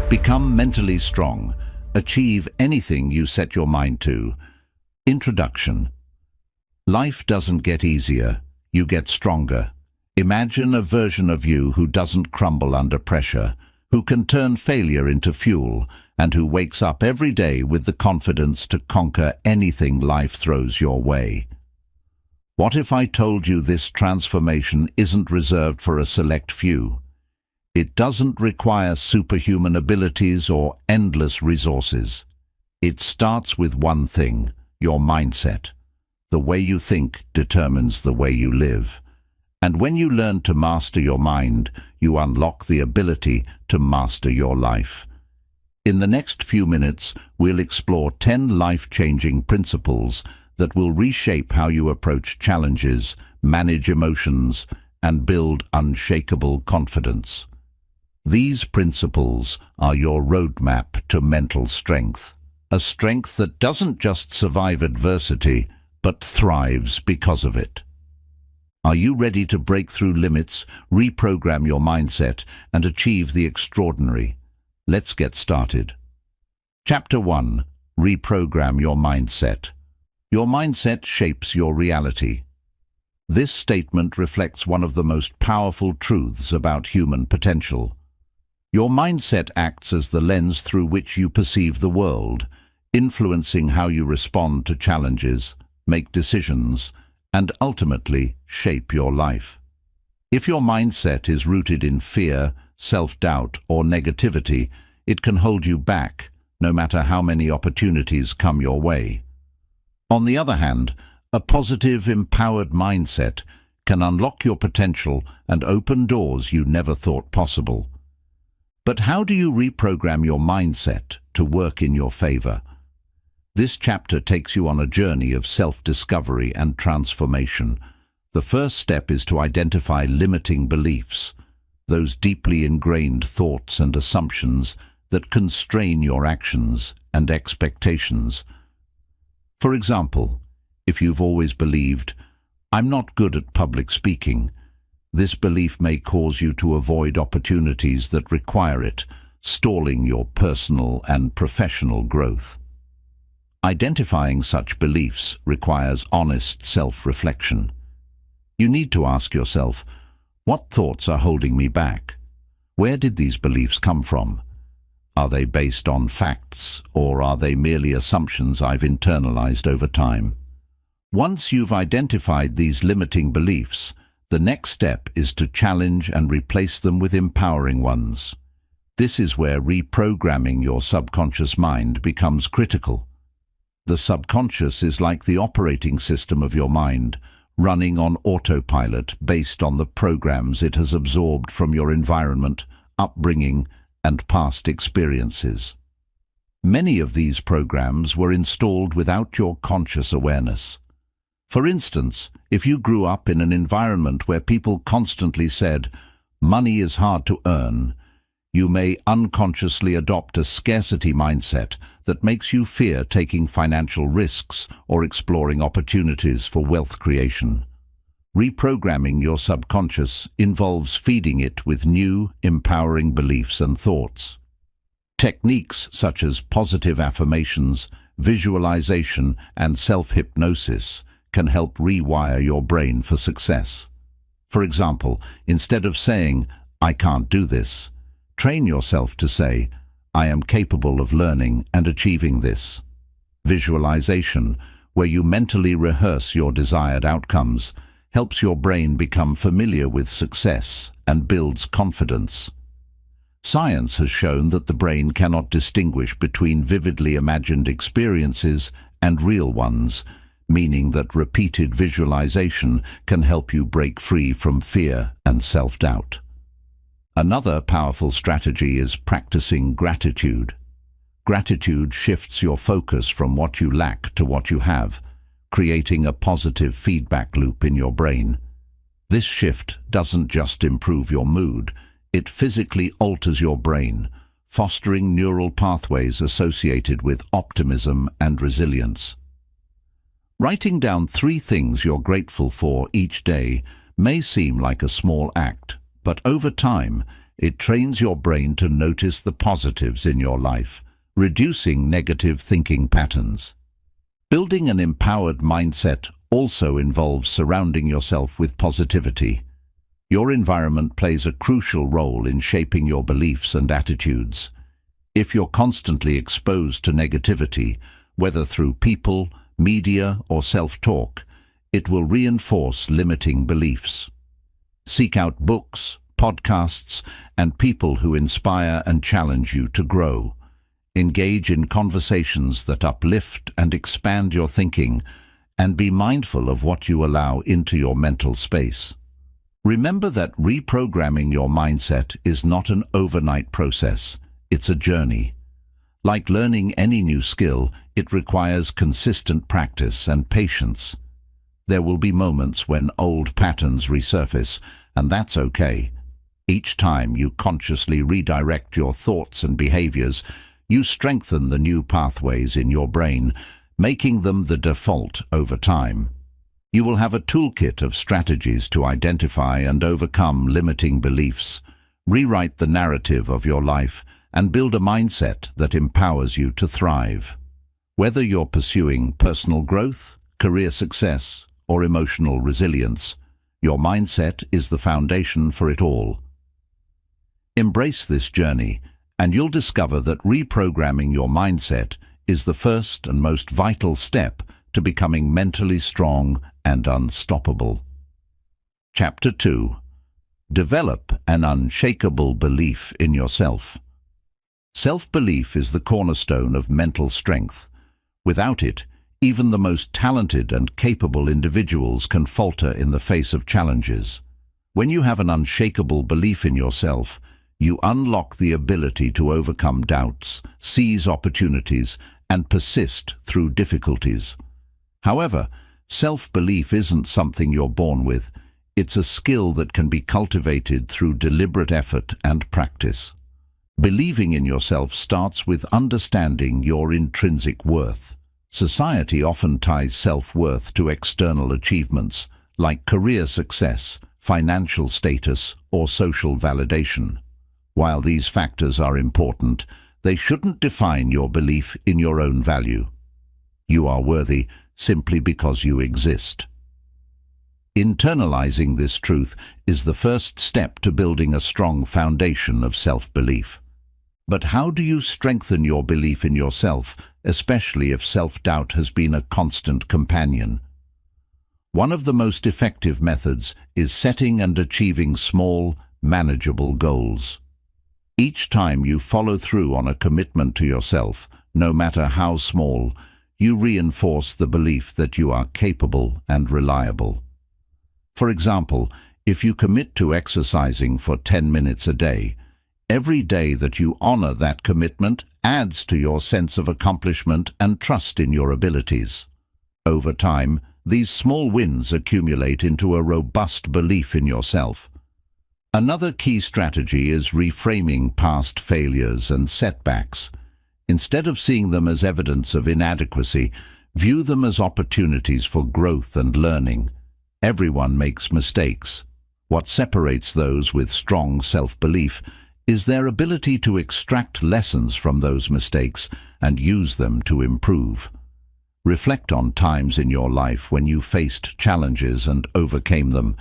Become mentally strong. Achieve anything you set your mind to. Introduction. Life doesn't get easier, you get stronger. Imagine a version of you who doesn't crumble under pressure, who can turn failure into fuel, and who wakes up every day with the confidence to conquer anything life throws your way. What if I told you this transformation isn't reserved for a select few? It doesn't require superhuman abilities or endless resources. It starts with one thing: your mindset. The way you think determines the way you live. And when you learn to master your mind, you unlock the ability to master your life. In the next few minutes, we'll explore 10 life-changing principles that will reshape how you approach challenges, manage emotions, and build unshakable confidence. These principles are your roadmap to mental strength, a strength that doesn't just survive adversity, but thrives because of it. Are you ready to break through limits, reprogram your mindset, and achieve the extraordinary? Let's get started. Chapter 1. Reprogram your mindset. Your mindset shapes your reality. This statement reflects one of the most powerful truths about human potential. Your mindset acts as the lens through which you perceive the world, influencing how you respond to challenges, make decisions, and ultimately shape your life. If your mindset is rooted in fear, self-doubt, or negativity, it can hold you back, no matter how many opportunities come your way. On the other hand, a positive, empowered mindset can unlock your potential and open doors you never thought possible. But how do you reprogram your mindset to work in your favor? This chapter takes you on a journey of self-discovery and transformation. The first step is to identify limiting beliefs, those deeply ingrained thoughts and assumptions that constrain your actions and expectations. For example, if you've always believed, "I'm not good at public speaking," this belief may cause you to avoid opportunities that require it, stalling your personal and professional growth. Identifying such beliefs requires honest self-reflection. You need to ask yourself, what thoughts are holding me back? Where did these beliefs come from? Are they based on facts, or are they merely assumptions I've internalized over time? Once you've identified these limiting beliefs, the next step is to challenge and replace them with empowering ones. This is where reprogramming your subconscious mind becomes critical. The subconscious is like the operating system of your mind, running on autopilot based on the programs it has absorbed from your environment, upbringing, and past experiences. Many of these programs were installed without your conscious awareness. For instance, if you grew up in an environment where people constantly said, "Money is hard to earn," you may unconsciously adopt a scarcity mindset that makes you fear taking financial risks or exploring opportunities for wealth creation. Reprogramming your subconscious involves feeding it with new, empowering beliefs and thoughts. Techniques such as positive affirmations, visualization, and self-hypnosis can help rewire your brain for success. For example, instead of saying, "I can't do this," train yourself to say, "I am capable of learning and achieving this." Visualization, where you mentally rehearse your desired outcomes, helps your brain become familiar with success and builds confidence. Science has shown that the brain cannot distinguish between vividly imagined experiences and real ones, meaning that repeated visualization can help you break free from fear and self-doubt. Another powerful strategy is practicing gratitude. Gratitude shifts your focus from what you lack to what you have, creating a positive feedback loop in your brain. This shift doesn't just improve your mood, it physically alters your brain, fostering neural pathways associated with optimism and resilience. Writing down 3 things you're grateful for each day may seem like a small act, but over time, it trains your brain to notice the positives in your life, reducing negative thinking patterns. Building an empowered mindset also involves surrounding yourself with positivity. Your environment plays a crucial role in shaping your beliefs and attitudes. If you're constantly exposed to negativity, whether through people, media, or self-talk, it will reinforce limiting beliefs. Seek out books, podcasts, and people who inspire and challenge you to grow. Engage in conversations that uplift and expand your thinking, and be mindful of what you allow into your mental space. Remember that reprogramming your mindset is not an overnight process, it's a journey. Like learning any new skill, it requires consistent practice and patience. There will be moments when old patterns resurface, and that's okay. Each time you consciously redirect your thoughts and behaviors, you strengthen the new pathways in your brain, making them the default over time. You will have a toolkit of strategies to identify and overcome limiting beliefs, rewrite the narrative of your life, and build a mindset that empowers you to thrive. Whether you're pursuing personal growth, career success, or emotional resilience, your mindset is the foundation for it all. Embrace this journey, and you'll discover that reprogramming your mindset is the first and most vital step to becoming mentally strong and unstoppable. Chapter 2. Develop an unshakable belief in yourself. Self-belief is the cornerstone of mental strength. Without it, even the most talented and capable individuals can falter in the face of challenges. When you have an unshakable belief in yourself, you unlock the ability to overcome doubts, seize opportunities, and persist through difficulties. However, self-belief isn't something you're born with. It's a skill that can be cultivated through deliberate effort and practice. Believing in yourself starts with understanding your intrinsic worth. Society often ties self-worth to external achievements, like career success, financial status, or social validation. While these factors are important, they shouldn't define your belief in your own value. You are worthy simply because you exist. Internalizing this truth is the first step to building a strong foundation of self-belief. But how do you strengthen your belief in yourself, especially if self-doubt has been a constant companion? One of the most effective methods is setting and achieving small, manageable goals. Each time you follow through on a commitment to yourself, no matter how small, you reinforce the belief that you are capable and reliable. For example, if you commit to exercising for 10 minutes a day, every day that you honor that commitment adds to your sense of accomplishment and trust in your abilities. Over time, these small wins accumulate into a robust belief in yourself. Another key strategy is reframing past failures and setbacks. Instead of seeing them as evidence of inadequacy, view them as opportunities for growth and learning. Everyone makes mistakes. What separates those with strong self-belief is their ability to extract lessons from those mistakes and use them to improve. Reflect on times in your life when you faced challenges and overcame them,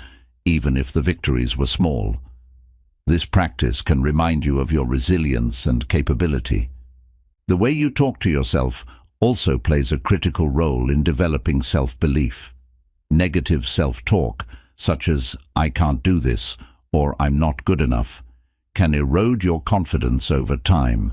even if the victories were small. This practice can remind you of your resilience and capability. The way you talk to yourself also plays a critical role in developing self-belief. Negative self-talk, such as "I can't do this" or "I'm not good enough," can erode your confidence over time.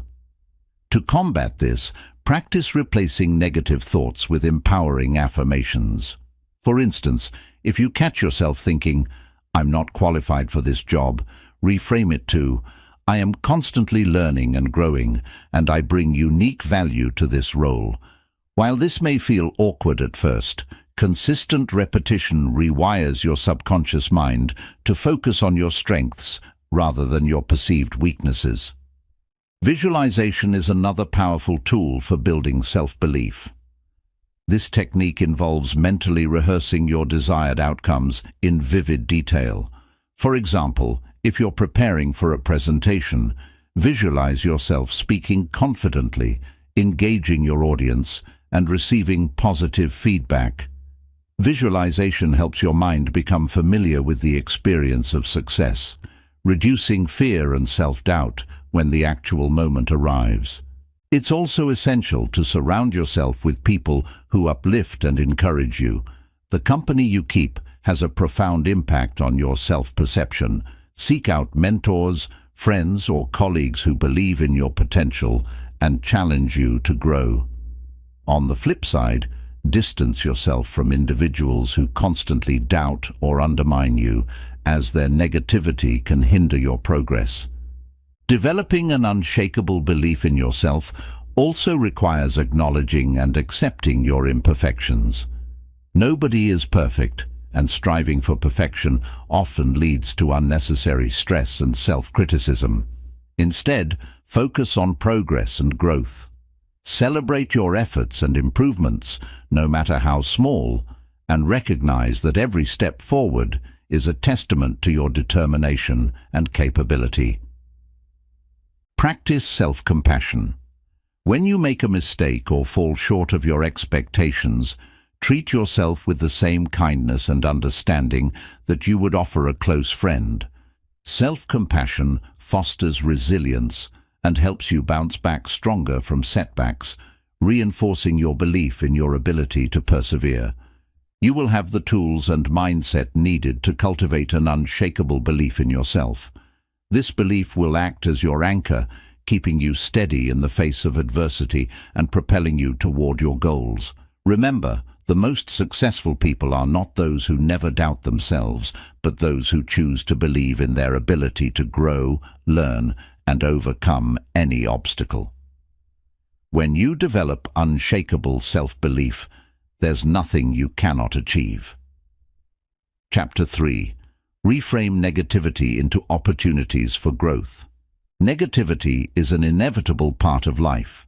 To combat this, practice replacing negative thoughts with empowering affirmations. For instance, if you catch yourself thinking, "I'm not qualified for this job," reframe it to, "I am constantly learning and growing, and I bring unique value to this role." While this may feel awkward at first, consistent repetition rewires your subconscious mind to focus on your strengths rather than your perceived weaknesses. Visualization is another powerful tool for building self-belief. This technique involves mentally rehearsing your desired outcomes in vivid detail. For example, If you're preparing for a presentation, visualize yourself speaking confidently, engaging your audience, and receiving positive feedback. Visualization helps your mind become familiar with the experience of success, reducing fear and self-doubt when the actual moment arrives. It's also essential to surround yourself with people who uplift and encourage you. The company you keep has a profound impact on your self-perception. Seek out mentors, friends, or colleagues who believe in your potential and challenge you to grow. On the flip side, distance yourself from individuals who constantly doubt or undermine you, as their negativity can hinder your progress. Developing an unshakable belief in yourself also requires acknowledging and accepting your imperfections. Nobody is perfect, and striving for perfection often leads to unnecessary stress and self-criticism. Instead, focus on progress and growth. Celebrate your efforts and improvements, no matter how small, and recognize that every step forward is a testament to your determination and capability. Practice self-compassion. When you make a mistake or fall short of your expectations, treat yourself with the same kindness and understanding that you would offer a close friend. Self-compassion fosters resilience and helps you bounce back stronger from setbacks, reinforcing your belief in your ability to persevere. You will have the tools and mindset needed to cultivate an unshakable belief in yourself. This belief will act as your anchor, keeping you steady in the face of adversity and propelling you toward your goals. Remember, the most successful people are not those who never doubt themselves, but those who choose to believe in their ability to grow, learn, and overcome any obstacle. When you develop unshakable self-belief, there's nothing you cannot achieve. Chapter 3. Reframe negativity into opportunities for growth. Negativity is an inevitable part of life.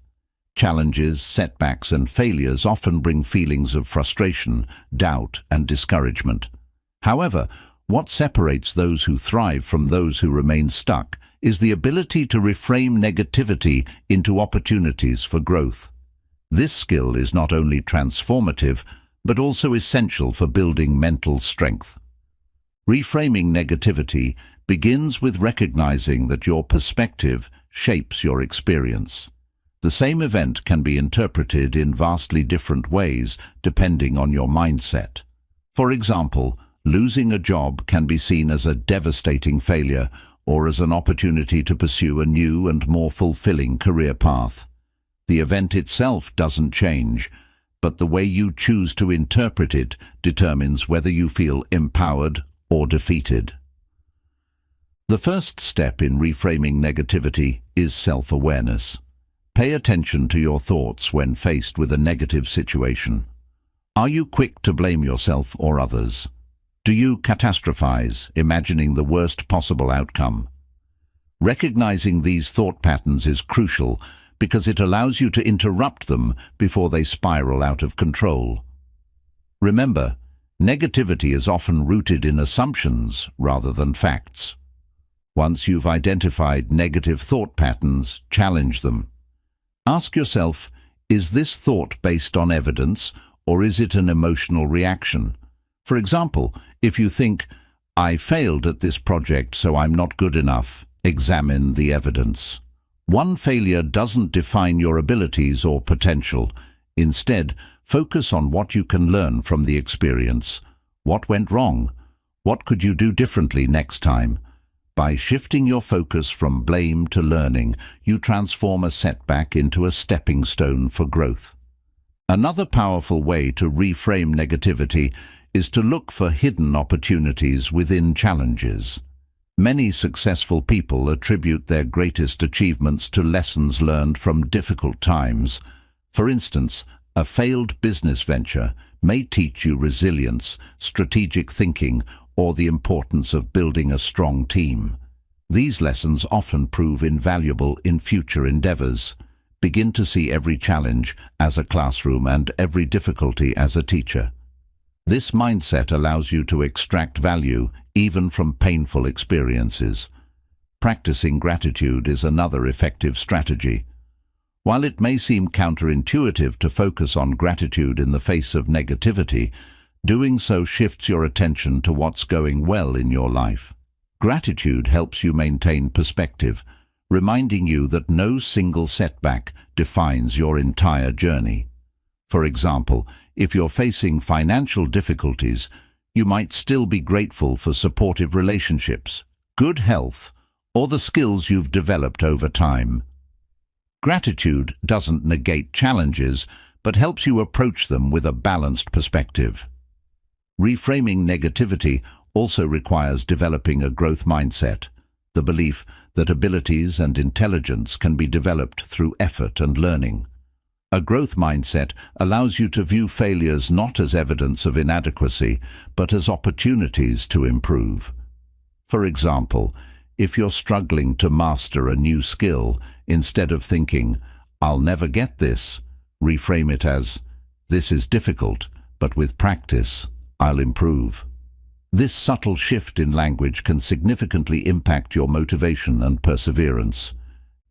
Challenges, setbacks, and failures often bring feelings of frustration, doubt, and discouragement. However, what separates those who thrive from those who remain stuck is the ability to reframe negativity into opportunities for growth. This skill is not only transformative, but also essential for building mental strength. Reframing negativity begins with recognizing that your perspective shapes your experience. The same event can be interpreted in vastly different ways depending on your mindset. For example, losing a job can be seen as a devastating failure or as an opportunity to pursue a new and more fulfilling career path. The event itself doesn't change, but the way you choose to interpret it determines whether you feel empowered or defeated. The first step in reframing negativity is self-awareness. Pay attention to your thoughts when faced with a negative situation. Are you quick to blame yourself or others? Do you catastrophize, imagining the worst possible outcome? Recognizing these thought patterns is crucial because it allows you to interrupt them before they spiral out of control. Remember, negativity is often rooted in assumptions rather than facts. Once you've identified negative thought patterns, challenge them. Ask yourself, is this thought based on evidence or is it an emotional reaction? For example, if you think, I failed at this project so I'm not good enough, examine the evidence. One failure doesn't define your abilities or potential. Instead, focus on what you can learn from the experience. What went wrong? What could you do differently next time? By shifting your focus from blame to learning, you transform a setback into a stepping stone for growth. Another powerful way to reframe negativity is to look for hidden opportunities within challenges. Many successful people attribute their greatest achievements to lessons learned from difficult times. For instance, a failed business venture may teach you resilience, strategic thinking, or the importance of building a strong team. These lessons often prove invaluable in future endeavors. Begin to see every challenge as a classroom and every difficulty as a teacher. This mindset allows you to extract value even from painful experiences. Practicing gratitude is another effective strategy. While it may seem counterintuitive to focus on gratitude in the face of negativity, doing so shifts your attention to what's going well in your life. Gratitude helps you maintain perspective, reminding you that no single setback defines your entire journey. For example, if you're facing financial difficulties, you might still be grateful for supportive relationships, good health, or the skills you've developed over time. Gratitude doesn't negate challenges, but helps you approach them with a balanced perspective. Reframing negativity also requires developing a growth mindset, the belief that abilities and intelligence can be developed through effort and learning. A growth mindset allows you to view failures not as evidence of inadequacy, but as opportunities to improve. For example, if you're struggling to master a new skill, instead of thinking, "I'll never get this," reframe it as, "This is difficult, but with practice, I'll improve." This subtle shift in language can significantly impact your motivation and perseverance.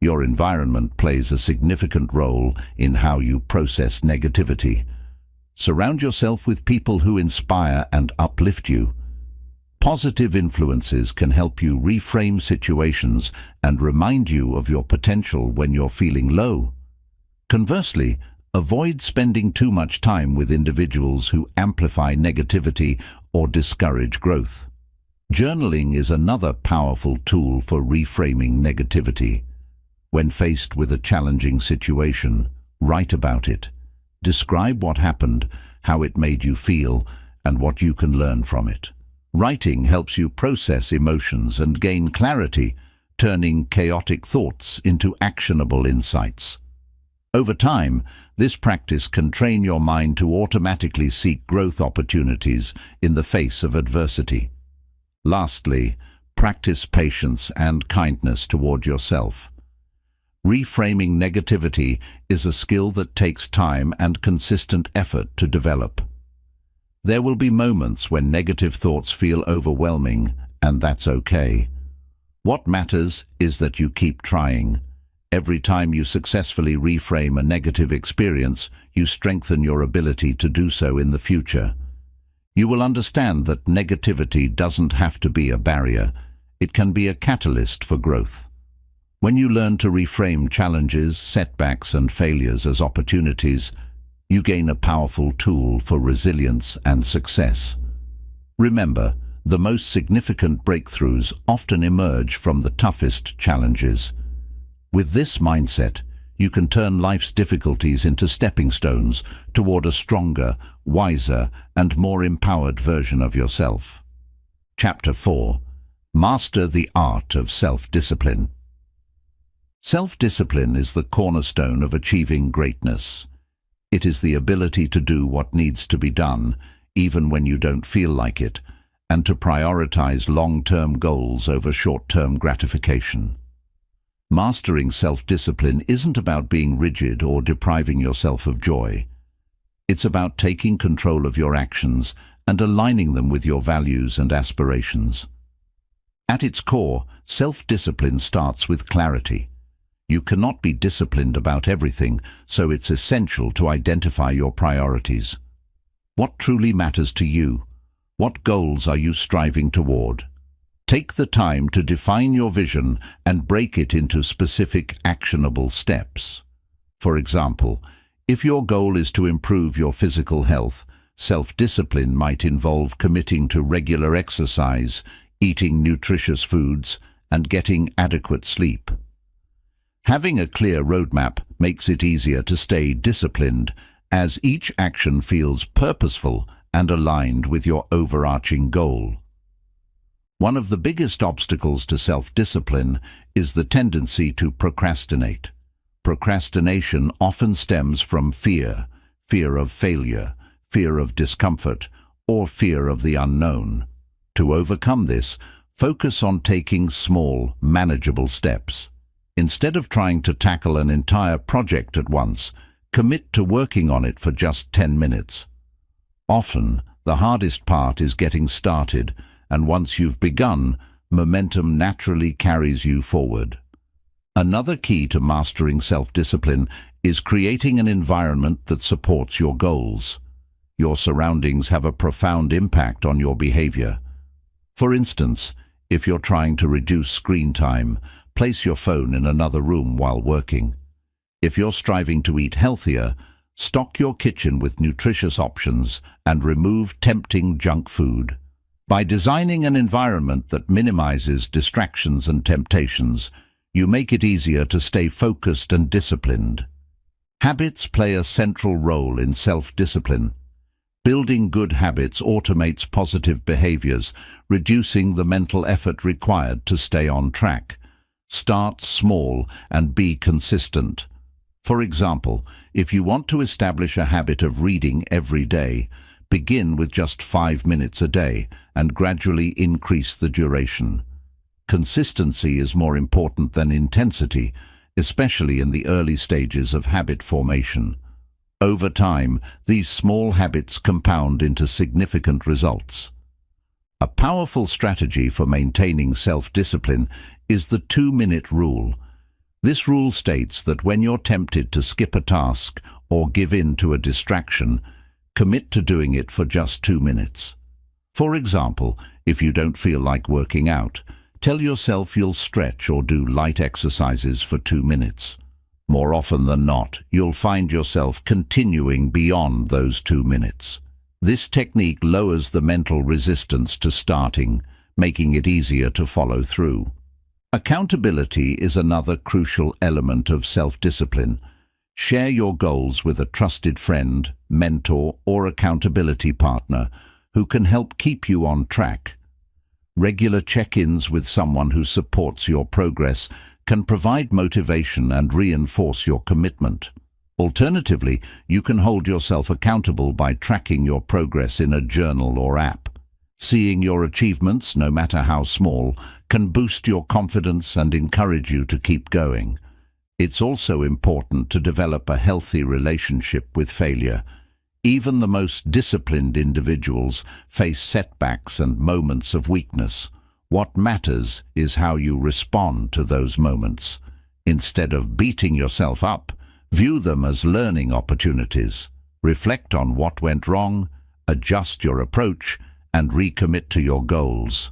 Your environment plays a significant role in how you process negativity. Surround yourself with people who inspire and uplift you. Positive influences can help you reframe situations and remind you of your potential when you're feeling low. Conversely, avoid spending too much time with individuals who amplify negativity or discourage growth. Journaling is another powerful tool for reframing negativity. When faced with a challenging situation, write about it. Describe what happened, how it made you feel, and what you can learn from it. Writing helps you process emotions and gain clarity, turning chaotic thoughts into actionable insights. Over time, this practice can train your mind to automatically seek growth opportunities in the face of adversity. Lastly, practice patience and kindness toward yourself. Reframing negativity is a skill that takes time and consistent effort to develop. There will be moments when negative thoughts feel overwhelming, and that's okay. What matters is that you keep trying. Every time you successfully reframe a negative experience, you strengthen your ability to do so in the future. You will understand that negativity doesn't have to be a barrier. It can be a catalyst for growth. When you learn to reframe challenges, setbacks, and failures as opportunities, you gain a powerful tool for resilience and success. Remember, the most significant breakthroughs often emerge from the toughest challenges. With this mindset, you can turn life's difficulties into stepping stones toward a stronger, wiser, and more empowered version of yourself. Chapter 4. Master the Art of Self-Discipline. Self-discipline is the cornerstone of achieving greatness. It is the ability to do what needs to be done, even when you don't feel like it, and to prioritize long-term goals over short-term gratification. Mastering self-discipline isn't about being rigid or depriving yourself of joy. It's about taking control of your actions and aligning them with your values and aspirations. At its core, self-discipline starts with clarity. You cannot be disciplined about everything, so it's essential to identify your priorities. What truly matters to you? What goals are you striving toward? Take the time to define your vision and break it into specific, actionable steps. For example, if your goal is to improve your physical health, self-discipline might involve committing to regular exercise, eating nutritious foods, and getting adequate sleep. Having a clear roadmap makes it easier to stay disciplined, as each action feels purposeful and aligned with your overarching goal. One of the biggest obstacles to self-discipline is the tendency to procrastinate. Procrastination often stems from fear of failure, fear of discomfort, or fear of the unknown. To overcome this, focus on taking small, manageable steps. Instead of trying to tackle an entire project at once, commit to working on it for just 10 minutes. Often, The hardest part is getting started, and once you've begun, momentum naturally carries you forward. Another key to mastering self-discipline is creating an environment that supports your goals. Your surroundings have a profound impact on your behavior. For instance, if you're trying to reduce screen time, place your phone in another room while working. If you're striving to eat healthier, stock your kitchen with nutritious options and remove tempting junk food. By designing an environment that minimizes distractions and temptations, you make it easier to stay focused and disciplined. Habits play a central role in self-discipline. Building good habits automates positive behaviors, reducing the mental effort required to stay on track. Start small and be consistent. For example, if you want to establish a habit of reading every day, begin with just 5 minutes a day and gradually increase the duration. Consistency is more important than intensity, especially in the early stages of habit formation. Over time, these small habits compound into significant results. A powerful strategy for maintaining self-discipline is the 2-minute rule. This rule states that when you're tempted to skip a task or give in to a distraction, commit to doing it for just 2 minutes. For example, if you don't feel like working out, tell yourself you'll stretch or do light exercises for 2 minutes. More often than not, you'll find yourself continuing beyond those 2 minutes. This technique lowers the mental resistance to starting, making it easier to follow through. Accountability is another crucial element of self-discipline. Share your goals with a trusted friend, mentor, or accountability partner who can help keep you on track. Regular check-ins with someone who supports your progress can provide motivation and reinforce your commitment. Alternatively, you can hold yourself accountable by tracking your progress in a journal or app. Seeing your achievements, no matter how small, can boost your confidence and encourage you to keep going. It's also important to develop a healthy relationship with failure. Even the most disciplined individuals face setbacks and moments of weakness. What matters is how you respond to those moments. Instead of beating yourself up, view them as learning opportunities. Reflect on what went wrong, adjust your approach, and recommit to your goals.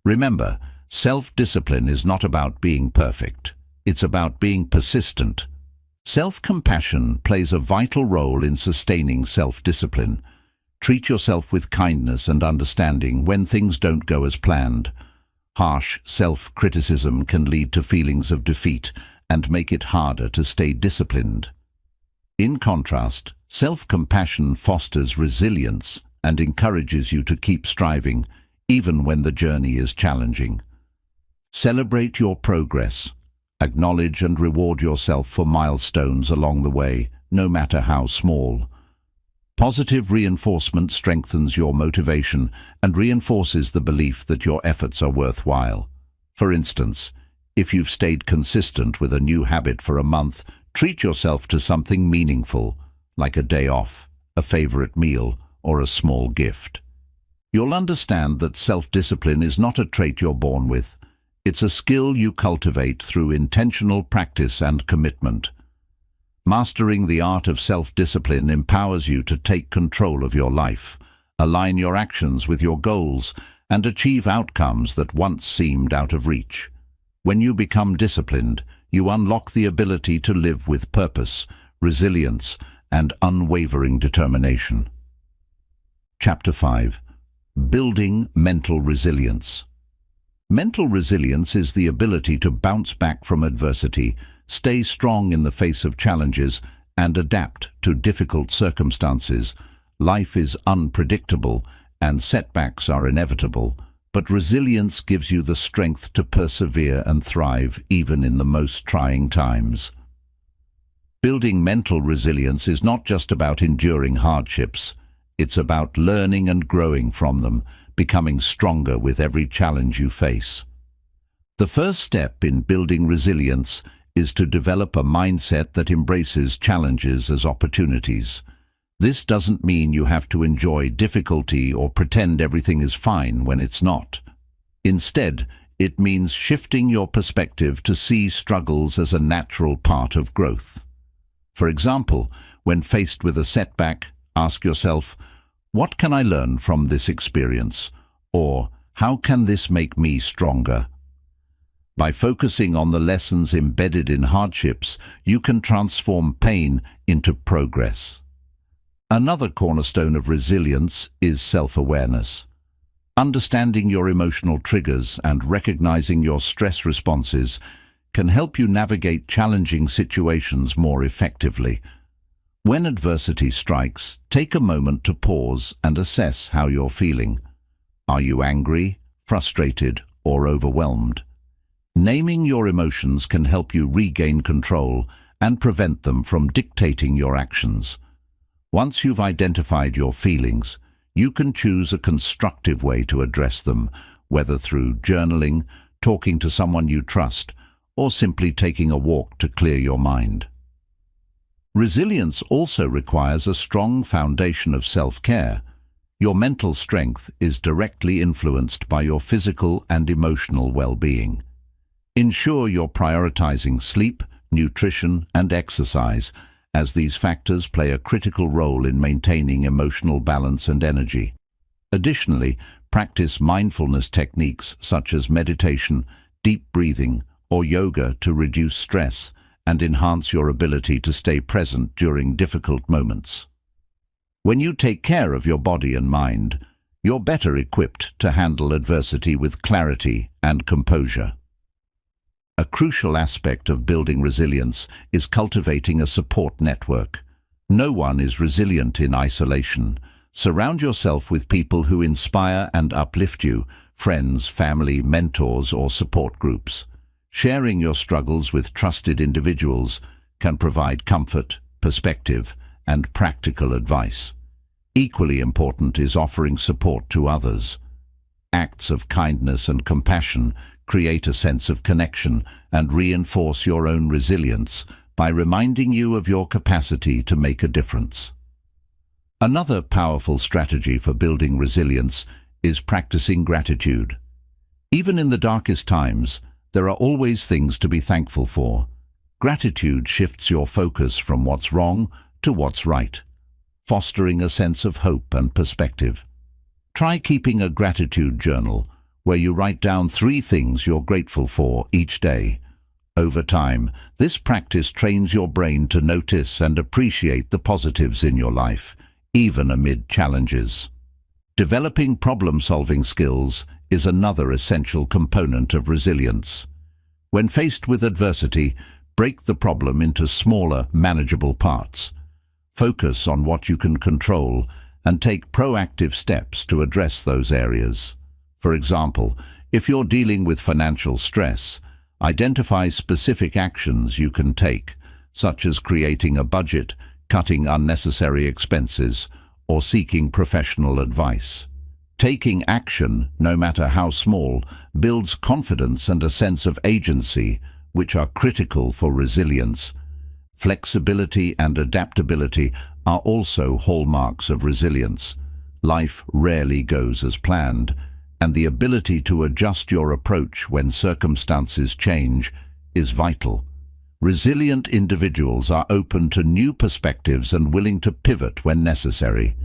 Remember, self-discipline is not about being perfect. It's about being persistent. Self-compassion plays a vital role in sustaining self-discipline. Treat yourself with kindness and understanding when things don't go as planned. Harsh self-criticism can lead to feelings of defeat and make it harder to stay disciplined. In contrast, self-compassion fosters resilience and encourages you to keep striving, even when the journey is challenging. Celebrate your progress. Acknowledge and reward yourself for milestones along the way, no matter how small. Positive reinforcement strengthens your motivation and reinforces the belief that your efforts are worthwhile. For instance, if you've stayed consistent with a new habit for a month, treat yourself to something meaningful, like a day off, a favorite meal, or a small gift. You'll understand that self-discipline is not a trait you're born with. It's a skill you cultivate through intentional practice and commitment. Mastering the art of self-discipline empowers you to take control of your life, align your actions with your goals, and achieve outcomes that once seemed out of reach. When you become disciplined, you unlock the ability to live with purpose, resilience, and unwavering determination. Chapter 5. Building Mental Resilience. Mental resilience is the ability to bounce back from adversity, stay strong in the face of challenges, and adapt to difficult circumstances. Life is unpredictable, and setbacks are inevitable, but resilience gives you the strength to persevere and thrive even in the most trying times. Building mental resilience is not just about enduring hardships. It's about learning and growing from them, becoming stronger with every challenge you face. The first step in building resilience is to develop a mindset that embraces challenges as opportunities. This doesn't mean you have to enjoy difficulty or pretend everything is fine when it's not. Instead, it means shifting your perspective to see struggles as a natural part of growth. For example, when faced with a setback, ask yourself, what can I learn from this experience? Or, how can this make me stronger? By focusing on the lessons embedded in hardships, you can transform pain into progress. Another cornerstone of resilience is self-awareness. Understanding your emotional triggers and recognizing your stress responses can help you navigate challenging situations more effectively. When adversity strikes, take a moment to pause and assess how you're feeling. Are you angry, frustrated, or overwhelmed? Naming your emotions can help you regain control and prevent them from dictating your actions. Once you've identified your feelings, you can choose a constructive way to address them, whether through journaling, talking to someone you trust, or simply taking a walk to clear your mind. Resilience also requires a strong foundation of self-care. Your mental strength is directly influenced by your physical and emotional well-being. Ensure you're prioritizing sleep, nutrition, and exercise, as these factors play a critical role in maintaining emotional balance and energy. Additionally, practice mindfulness techniques such as meditation, deep breathing, or yoga to reduce stress and enhance your ability to stay present during difficult moments. When you take care of your body and mind, you're better equipped to handle adversity with clarity and composure. A crucial aspect of building resilience is cultivating a support network. No one is resilient in isolation. Surround yourself with people who inspire and uplift you, friends, family, mentors, or support groups. Sharing your struggles with trusted individuals can provide comfort, perspective, and practical advice. Equally important is offering support to others. Acts of kindness and compassion create a sense of connection and reinforce your own resilience by reminding you of your capacity to make a difference. Another powerful strategy for building resilience is practicing gratitude. Even in the darkest times, there are always things to be thankful for. Gratitude shifts your focus from what's wrong to what's right, fostering a sense of hope and perspective. Try keeping a gratitude journal where you write down 3 things you're grateful for each day. Over time, this practice trains your brain to notice and appreciate the positives in your life, even amid challenges. Developing problem-solving skills is another essential component of resilience. When faced with adversity, break the problem into smaller, manageable parts. Focus on what you can control and take proactive steps to address those areas. For example, if you're dealing with financial stress, identify specific actions you can take, such as creating a budget, cutting unnecessary expenses, or seeking professional advice. Taking action, no matter how small, builds confidence and a sense of agency, which are critical for resilience. Flexibility and adaptability are also hallmarks of resilience. Life rarely goes as planned, and the ability to adjust your approach when circumstances change is vital. Resilient individuals are open to new perspectives and willing to pivot when necessary.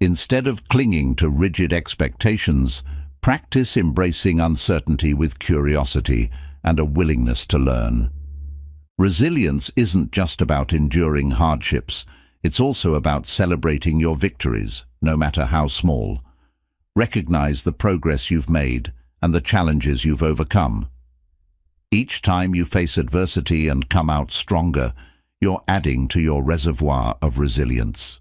Instead of clinging to rigid expectations, practice embracing uncertainty with curiosity and a willingness to learn. Resilience isn't just about enduring hardships, it's also about celebrating your victories, no matter how small. Recognize the progress you've made and the challenges you've overcome. Each time you face adversity and come out stronger, you're adding to your reservoir of resilience.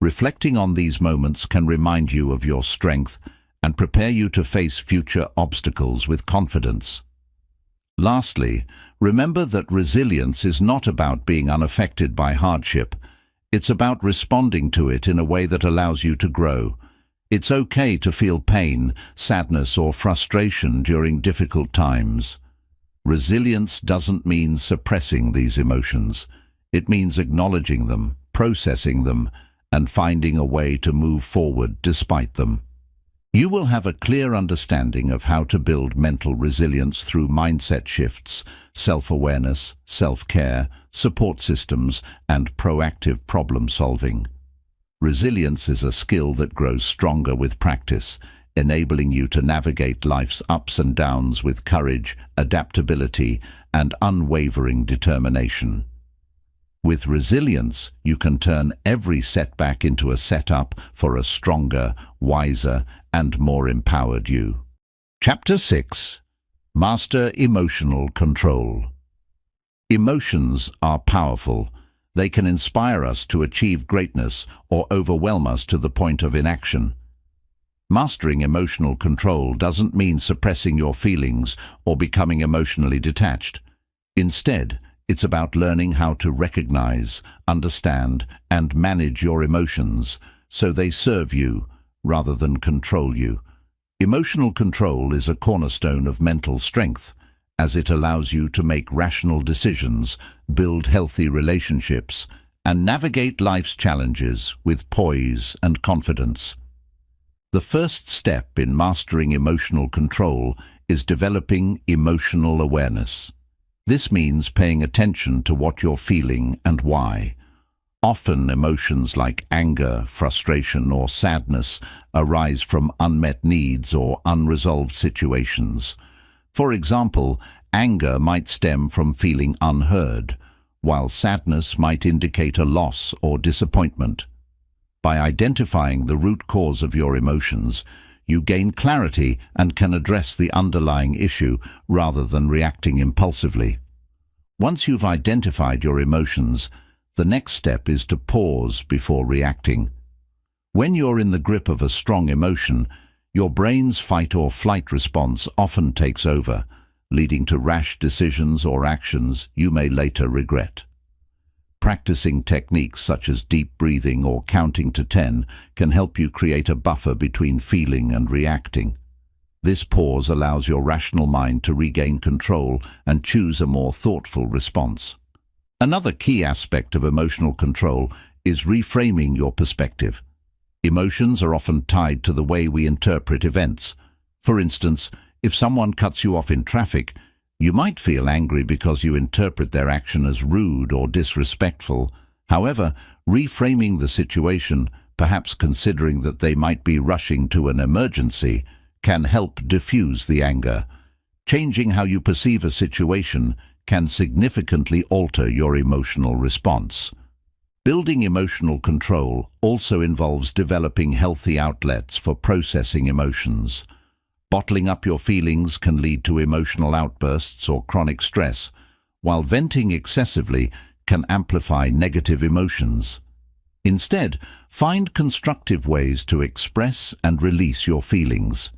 Reflecting on these moments can remind you of your strength and prepare you to face future obstacles with confidence. Lastly, remember that resilience is not about being unaffected by hardship. It's about responding to it in a way that allows you to grow. It's okay to feel pain, sadness, or frustration during difficult times. Resilience doesn't mean suppressing these emotions. It means acknowledging them, processing them, and finding a way to move forward despite them. You will have a clear understanding of how to build mental resilience through mindset shifts, self-awareness, self-care, support systems, and proactive problem-solving. Resilience is a skill that grows stronger with practice, enabling you to navigate life's ups and downs with courage, adaptability, and unwavering determination. With resilience, you can turn every setback into a setup for a stronger, wiser, and more empowered you. Chapter 6. Master Emotional Control. Emotions are powerful. They can inspire us to achieve greatness or overwhelm us to the point of inaction. Mastering emotional control doesn't mean suppressing your feelings or becoming emotionally detached. Instead, it's about learning how to recognize, understand, and manage your emotions so they serve you rather than control you. Emotional control is a cornerstone of mental strength, as it allows you to make rational decisions, build healthy relationships, and navigate life's challenges with poise and confidence. The first step in mastering emotional control is developing emotional awareness. This means paying attention to what you're feeling and why. Often emotions like anger, frustration, or sadness arise from unmet needs or unresolved situations. For example, anger might stem from feeling unheard, while sadness might indicate a loss or disappointment. By identifying the root cause of your emotions, you gain clarity and can address the underlying issue rather than reacting impulsively. Once you've identified your emotions, the next step is to pause before reacting. When you're in the grip of a strong emotion, your brain's fight-or-flight response often takes over, leading to rash decisions or actions you may later regret. Practicing techniques such as deep breathing or counting to 10 can help you create a buffer between feeling and reacting. This pause allows your rational mind to regain control and choose a more thoughtful response. Another key aspect of emotional control is reframing your perspective. Emotions are often tied to the way we interpret events. For instance, if someone cuts you off in traffic, you might feel angry because you interpret their action as rude or disrespectful. However, reframing the situation, perhaps considering that they might be rushing to an emergency, can help diffuse the anger. Changing how you perceive a situation can significantly alter your emotional response. Building emotional control also involves developing healthy outlets for processing emotions. Bottling up your feelings can lead to emotional outbursts or chronic stress, while venting excessively can amplify negative emotions. Instead, find constructive ways to express and release your feelings.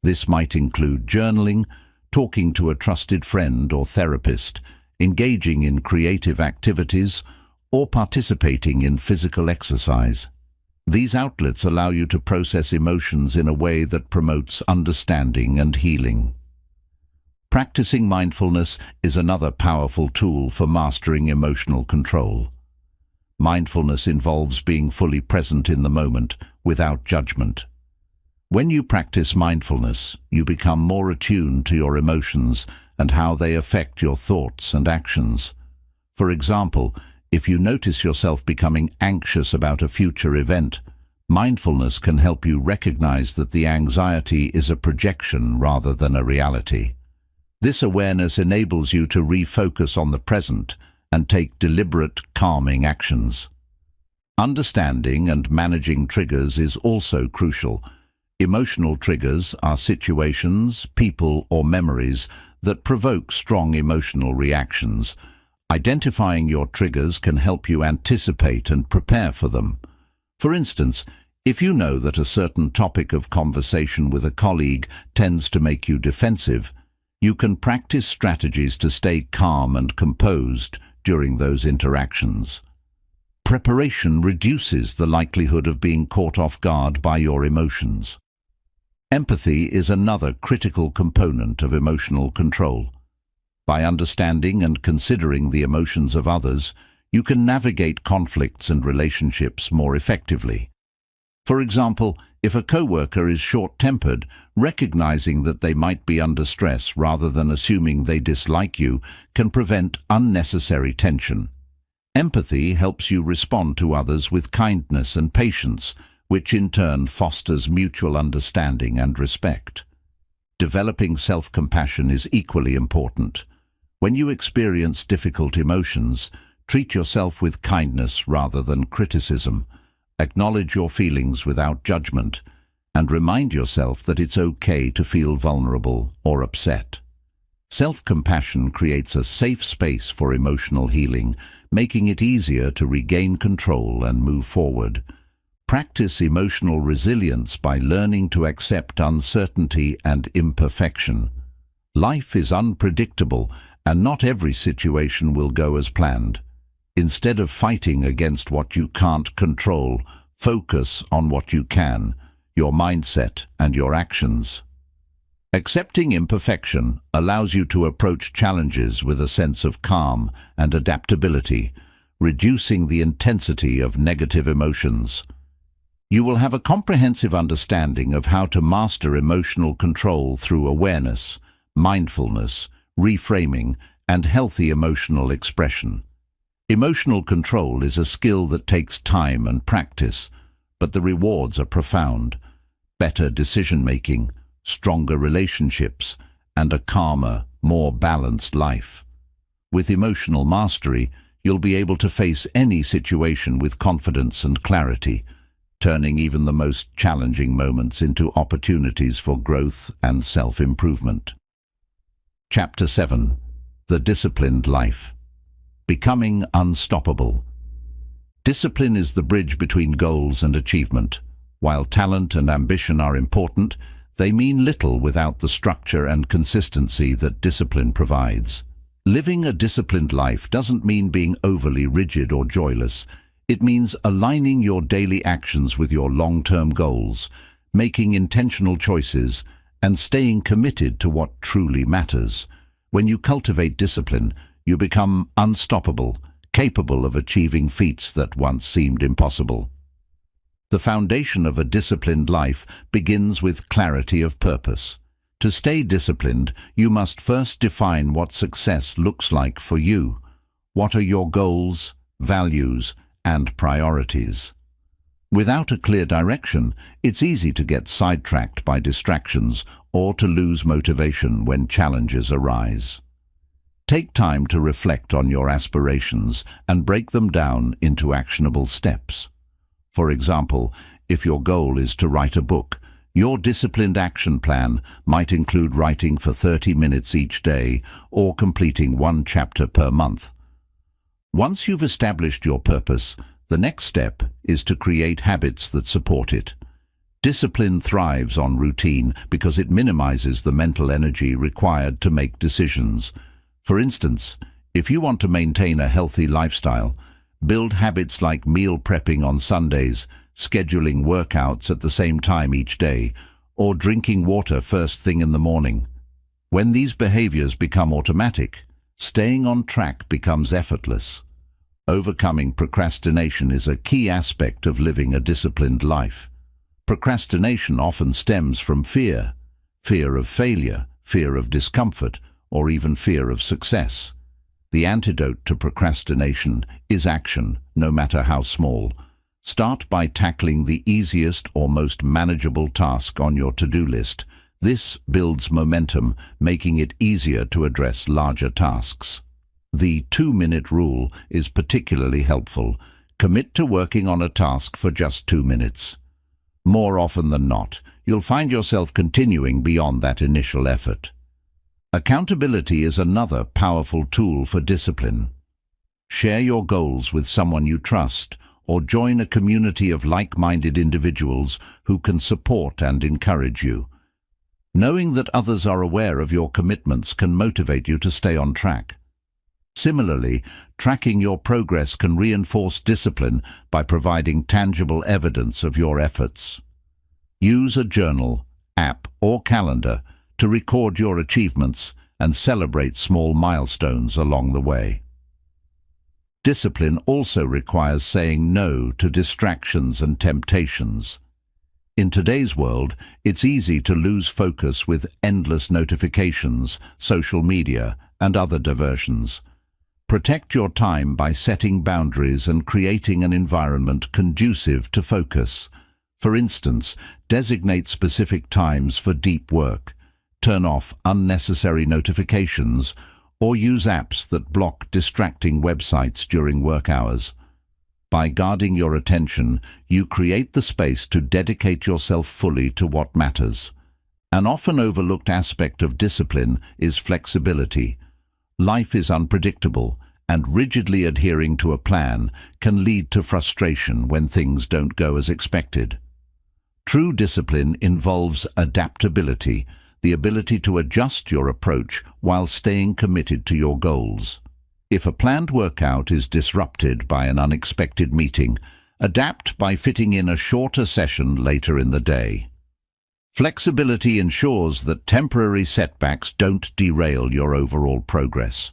This might include journaling, talking to a trusted friend or therapist, engaging in creative activities, or participating in physical exercise. These outlets allow you to process emotions in a way that promotes understanding and healing. Practicing mindfulness is another powerful tool for mastering emotional control. Mindfulness involves being fully present in the moment, without judgment. When you practice mindfulness, you become more attuned to your emotions and how they affect your thoughts and actions. For example, if you notice yourself becoming anxious about a future event, mindfulness can help you recognize that the anxiety is a projection rather than a reality. This awareness enables you to refocus on the present and take deliberate, calming actions. Understanding and managing triggers is also crucial. Emotional triggers are situations, people, or memories that provoke strong emotional reactions. Identifying your triggers can help you anticipate and prepare for them. For instance, if you know that a certain topic of conversation with a colleague tends to make you defensive, you can practice strategies to stay calm and composed during those interactions. Preparation reduces the likelihood of being caught off guard by your emotions. Empathy is another critical component of emotional control. By understanding and considering the emotions of others, you can navigate conflicts and relationships more effectively. For example, if a coworker is short-tempered, recognizing that they might be under stress rather than assuming they dislike you can prevent unnecessary tension. Empathy helps you respond to others with kindness and patience, which in turn fosters mutual understanding and respect. Developing self-compassion is equally important. When you experience difficult emotions, treat yourself with kindness rather than criticism. Acknowledge your feelings without judgment, and remind yourself that it's okay to feel vulnerable or upset. Self-compassion creates a safe space for emotional healing, making it easier to regain control and move forward. Practice emotional resilience by learning to accept uncertainty and imperfection. Life is unpredictable, and not every situation will go as planned. Instead of fighting against what you can't control, focus on what you can, your mindset and your actions. Accepting imperfection allows you to approach challenges with a sense of calm and adaptability, reducing the intensity of negative emotions. You will have a comprehensive understanding of how to master emotional control through awareness, mindfulness, reframing, and healthy emotional expression. Emotional control is a skill that takes time and practice, but the rewards are profound. Better decision-making, stronger relationships, and a calmer, more balanced life. With emotional mastery, you'll be able to face any situation with confidence and clarity, turning even the most challenging moments into opportunities for growth and self-improvement. Chapter 7. The Disciplined Life. Becoming unstoppable. Discipline is the bridge between goals and achievement. While talent and ambition are important, they mean little without the structure and consistency that discipline provides. Living a disciplined life doesn't mean being overly rigid or joyless. It means aligning your daily actions with your long-term goals, making intentional choices, and staying committed to what truly matters. When you cultivate discipline, you become unstoppable, capable of achieving feats that once seemed impossible. The foundation of a disciplined life begins with clarity of purpose. To stay disciplined, you must first define what success looks like for you. What are your goals, values, and priorities? Without a clear direction, it's easy to get sidetracked by distractions or to lose motivation when challenges arise. Take time to reflect on your aspirations and break them down into actionable steps. For example, if your goal is to write a book, your disciplined action plan might include writing for 30 minutes each day or completing one chapter per month. Once you've established your purpose, the next step is to create habits that support it. Discipline thrives on routine because it minimizes the mental energy required to make decisions. For instance, if you want to maintain a healthy lifestyle, build habits like meal prepping on Sundays, scheduling workouts at the same time each day, or drinking water first thing in the morning. When these behaviors become automatic, staying on track becomes effortless. Overcoming procrastination is a key aspect of living a disciplined life. Procrastination often stems from fear of failure, fear of discomfort, or even fear of success. The antidote to procrastination is action, no matter how small. Start by tackling the easiest or most manageable task on your to-do list. This builds momentum, making it easier to address larger tasks. The 2-minute rule is particularly helpful. Commit to working on a task for just 2 minutes. More often than not, you'll find yourself continuing beyond that initial effort. Accountability is another powerful tool for discipline. Share your goals with someone you trust, or join a community of like-minded individuals who can support and encourage you. Knowing that others are aware of your commitments can motivate you to stay on track. Similarly, tracking your progress can reinforce discipline by providing tangible evidence of your efforts. Use a journal, app, or calendar to record your achievements and celebrate small milestones along the way. Discipline also requires saying no to distractions and temptations. In today's world, it's easy to lose focus with endless notifications, social media, and other diversions. Protect your time by setting boundaries and creating an environment conducive to focus. For instance, designate specific times for deep work, turn off unnecessary notifications, or use apps that block distracting websites during work hours. By guarding your attention, you create the space to dedicate yourself fully to what matters. An often overlooked aspect of discipline is flexibility. Life is unpredictable, and rigidly adhering to a plan can lead to frustration when things don't go as expected. True discipline involves adaptability, the ability to adjust your approach while staying committed to your goals. If a planned workout is disrupted by an unexpected meeting, adapt by fitting in a shorter session later in the day. Flexibility ensures that temporary setbacks don't derail your overall progress.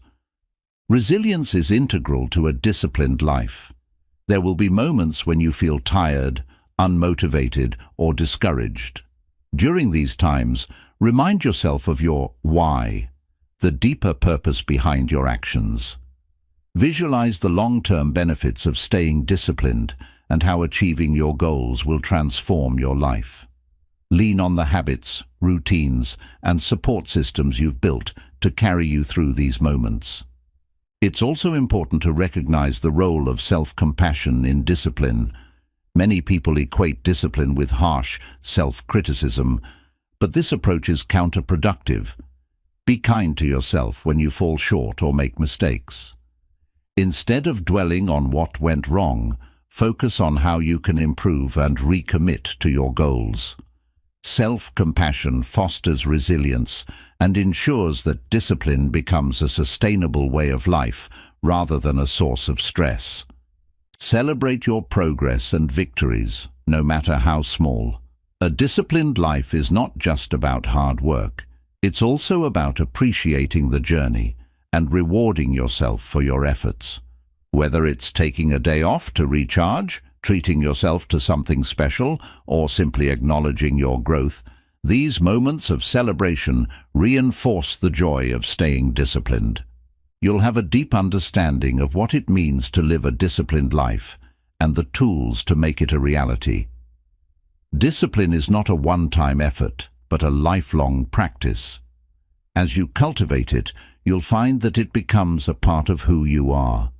Resilience is integral to a disciplined life. There will be moments when you feel tired, unmotivated, or discouraged. During these times, remind yourself of your why, the deeper purpose behind your actions. Visualize the long-term benefits of staying disciplined and how achieving your goals will transform your life. Lean on the habits, routines, and support systems you've built to carry you through these moments. It's also important to recognize the role of self-compassion in discipline. Many people equate discipline with harsh self-criticism, but this approach is counterproductive. Be kind to yourself when you fall short or make mistakes. Instead of dwelling on what went wrong, focus on how you can improve and recommit to your goals. Self-compassion fosters resilience and ensures that discipline becomes a sustainable way of life rather than a source of stress. Celebrate your progress and victories, no matter how small. A disciplined life is not just about hard work. It's also about appreciating the journey and rewarding yourself for your efforts. Whether it's taking a day off to recharge, treating yourself to something special, or simply acknowledging your growth, these moments of celebration reinforce the joy of staying disciplined. You'll have a deep understanding of what it means to live a disciplined life and the tools to make it a reality. Discipline is not a one-time effort, but a lifelong practice. As you cultivate it, you'll find that it becomes a part of who you are,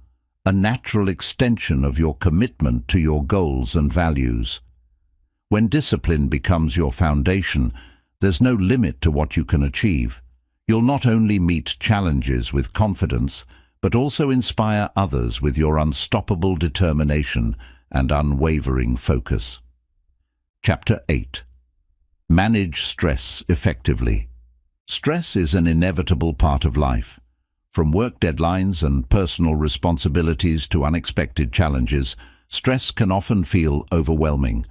a natural extension of your commitment to your goals and values. When discipline becomes your foundation, there's no limit to what you can achieve. You'll not only meet challenges with confidence, but also inspire others with your unstoppable determination and unwavering focus. Chapter 8. Manage stress effectively. Stress is an inevitable part of life. From work deadlines and personal responsibilities to unexpected challenges, stress can often feel overwhelming.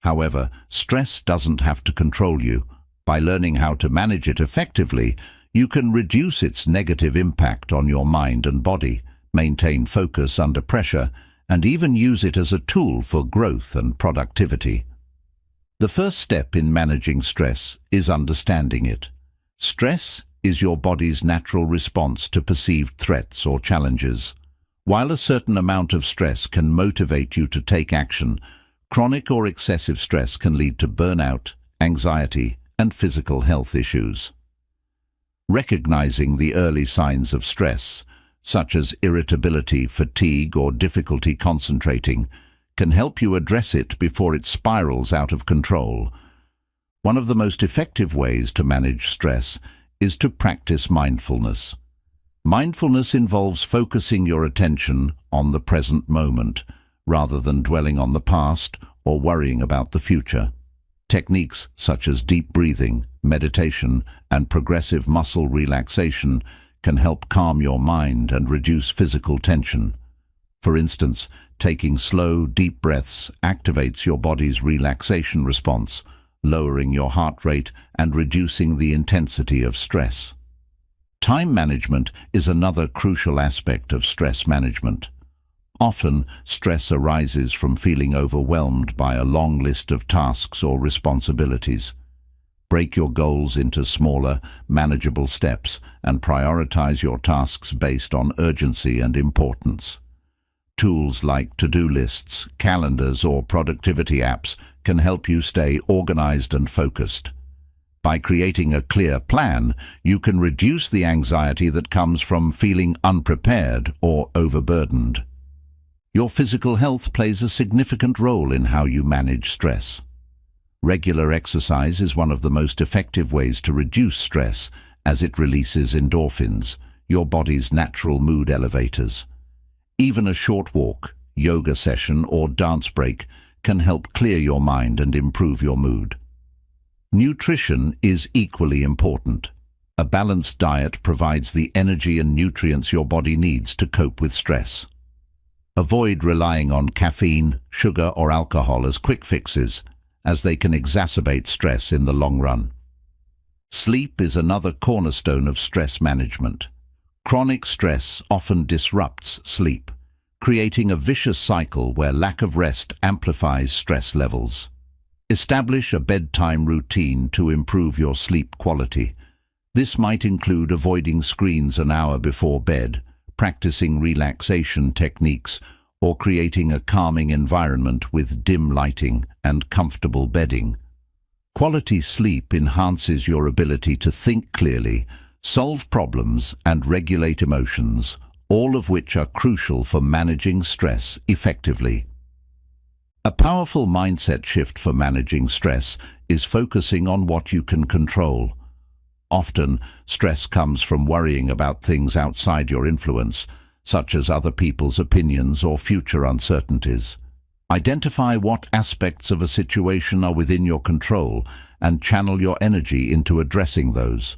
However, stress doesn't have to control you. By learning how to manage it effectively, you can reduce its negative impact on your mind and body, maintain focus under pressure, and even use it as a tool for growth and productivity. The first step in managing stress is understanding it. Stress is your body's natural response to perceived threats or challenges. While a certain amount of stress can motivate you to take action, chronic or excessive stress can lead to burnout, anxiety, and physical health issues. Recognizing the early signs of stress, such as irritability, fatigue, or difficulty concentrating, can help you address it before it spirals out of control. One of the most effective ways to manage stress is to practice mindfulness. Mindfulness involves focusing your attention on the present moment, rather than dwelling on the past or worrying about the future. Techniques such as deep breathing, meditation, and progressive muscle relaxation can help calm your mind and reduce physical tension. For instance, taking slow, deep breaths activates your body's relaxation response, lowering your heart rate and reducing the intensity of stress. Time management is another crucial aspect of stress management. Often, stress arises from feeling overwhelmed by a long list of tasks or responsibilities. Break your goals into smaller, manageable steps and prioritize your tasks based on urgency and importance. Tools like to-do lists, calendars, or productivity apps can help you stay organized and focused. By creating a clear plan, you can reduce the anxiety that comes from feeling unprepared or overburdened. Your physical health plays a significant role in how you manage stress. Regular exercise is one of the most effective ways to reduce stress, as it releases endorphins, your body's natural mood elevators. Even a short walk, yoga session, or dance break can help clear your mind and improve your mood. Nutrition is equally important. A balanced diet provides the energy and nutrients your body needs to cope with stress. Avoid relying on caffeine, sugar, or alcohol as quick fixes, as they can exacerbate stress in the long run. Sleep is another cornerstone of stress management. Chronic stress often disrupts sleep, creating a vicious cycle where lack of rest amplifies stress levels. Establish a bedtime routine to improve your sleep quality. This might include avoiding screens an hour before bed, practicing relaxation techniques, or creating a calming environment with dim lighting and comfortable bedding. Quality sleep enhances your ability to think clearly, solve problems, and regulate emotions, all of which are crucial for managing stress effectively. A powerful mindset shift for managing stress is focusing on what you can control. Often, stress comes from worrying about things outside your influence, such as other people's opinions or future uncertainties. Identify what aspects of a situation are within your control and channel your energy into addressing those.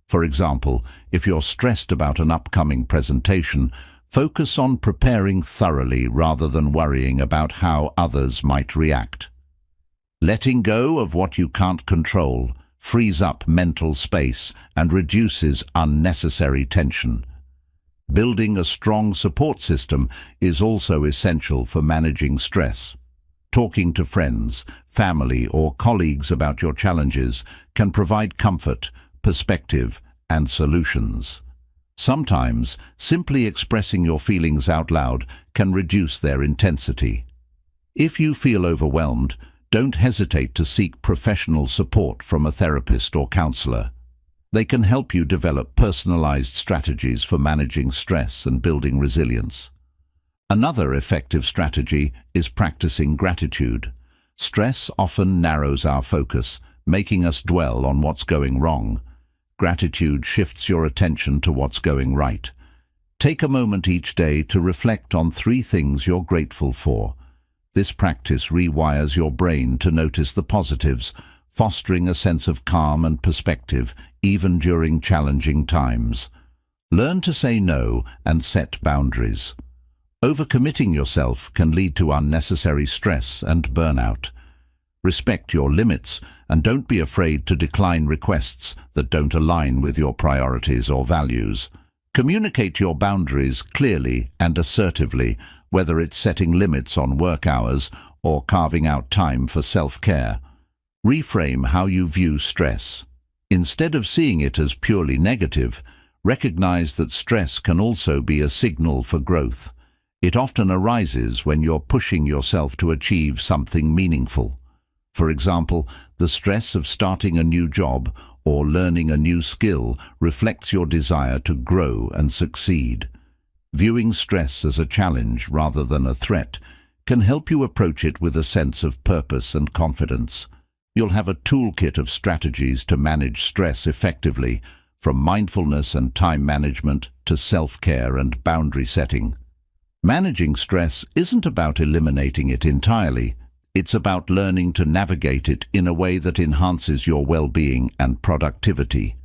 For example, if you're stressed about an upcoming presentation, focus on preparing thoroughly rather than worrying about how others might react. Letting go of what you can't control frees up mental space and reduces unnecessary tension. Building a strong support system is also essential for managing stress. Talking to friends, family, or colleagues about your challenges can provide comfort, perspective, and solutions. Sometimes, simply expressing your feelings out loud can reduce their intensity. If you feel overwhelmed, don't hesitate to seek professional support from a therapist or counselor. They can help you develop personalized strategies for managing stress and building resilience. Another effective strategy is practicing gratitude. Stress often narrows our focus, making us dwell on what's going wrong. Gratitude shifts your attention to what's going right. Take a moment each day to reflect on 3 things you're grateful for. This practice rewires your brain to notice the positives, fostering a sense of calm and perspective even during challenging times. Learn to say no and set boundaries. Overcommitting yourself can lead to unnecessary stress and burnout. Respect your limits and don't be afraid to decline requests that don't align with your priorities or values. Communicate your boundaries clearly and assertively, whether it's setting limits on work hours or carving out time for self-care. Reframe how you view stress. Instead of seeing it as purely negative, recognize that stress can also be a signal for growth. It often arises when you're pushing yourself to achieve something meaningful. For example, the stress of starting a new job or learning a new skill reflects your desire to grow and succeed. Viewing stress as a challenge rather than a threat can help you approach it with a sense of purpose and confidence. You'll have a toolkit of strategies to manage stress effectively, from mindfulness and time management to self-care and boundary setting. Managing stress isn't about eliminating it entirely. It's about learning to navigate it in a way that enhances your well-being and productivity.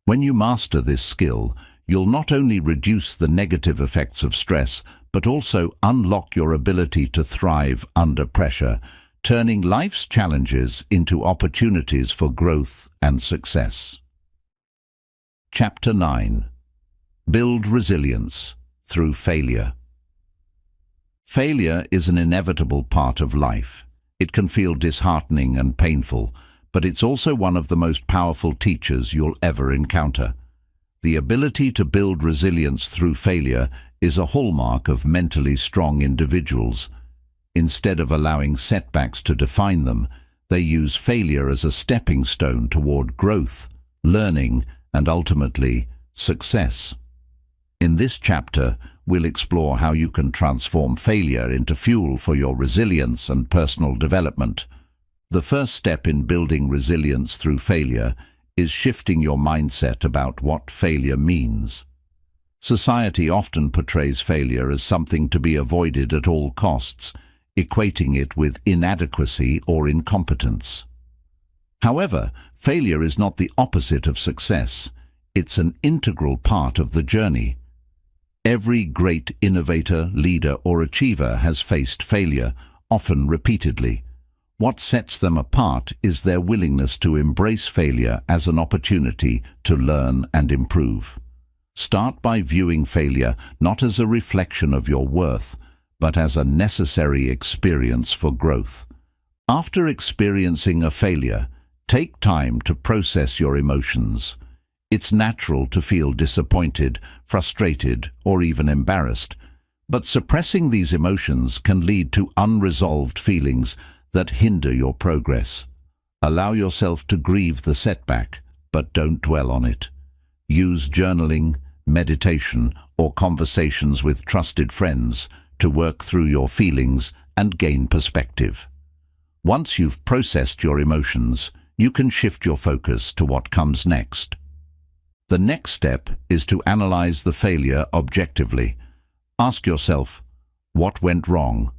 When you master this skill, you'll not only reduce the negative effects of stress, but also unlock your ability to thrive under pressure, turning life's challenges into opportunities for growth and success. Chapter 9. Build resilience through failure. Failure is an inevitable part of life. It can feel disheartening and painful, but it's also one of the most powerful teachers you'll ever encounter. The ability to build resilience through failure is a hallmark of mentally strong individuals. Instead of allowing setbacks to define them, they use failure as a stepping stone toward growth, learning, and ultimately, success. In this chapter, we'll explore how you can transform failure into fuel for your resilience and personal development. The first step in building resilience through failure is shifting your mindset about what failure means. Society often portrays failure as something to be avoided at all costs, equating it with inadequacy or incompetence. However, failure is not the opposite of success. It's an integral part of the journey. Every great innovator, leader, or achiever has faced failure, often repeatedly. What sets them apart is their willingness to embrace failure as an opportunity to learn and improve. Start by viewing failure not as a reflection of your worth, but as a necessary experience for growth. After experiencing a failure, take time to process your emotions. It's natural to feel disappointed, frustrated, or even embarrassed, but suppressing these emotions can lead to unresolved feelings that hinder your progress. Allow yourself to grieve the setback, but don't dwell on it. Use journaling, meditation, or conversations with trusted friends to work through your feelings and gain perspective. Once you've processed your emotions, you can shift your focus to what comes next. The next step is to analyze the failure objectively. Ask yourself, what went wrong?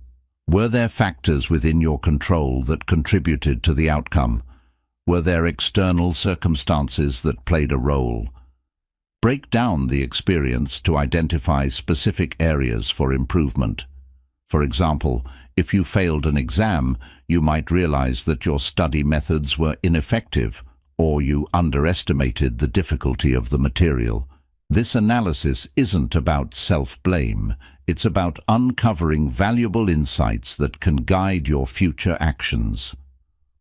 Were there factors within your control that contributed to the outcome? Were there external circumstances that played a role? Break down the experience to identify specific areas for improvement. For example, if you failed an exam, you might realize that your study methods were ineffective, or you underestimated the difficulty of the material. This analysis isn't about self-blame. It's about uncovering valuable insights that can guide your future actions.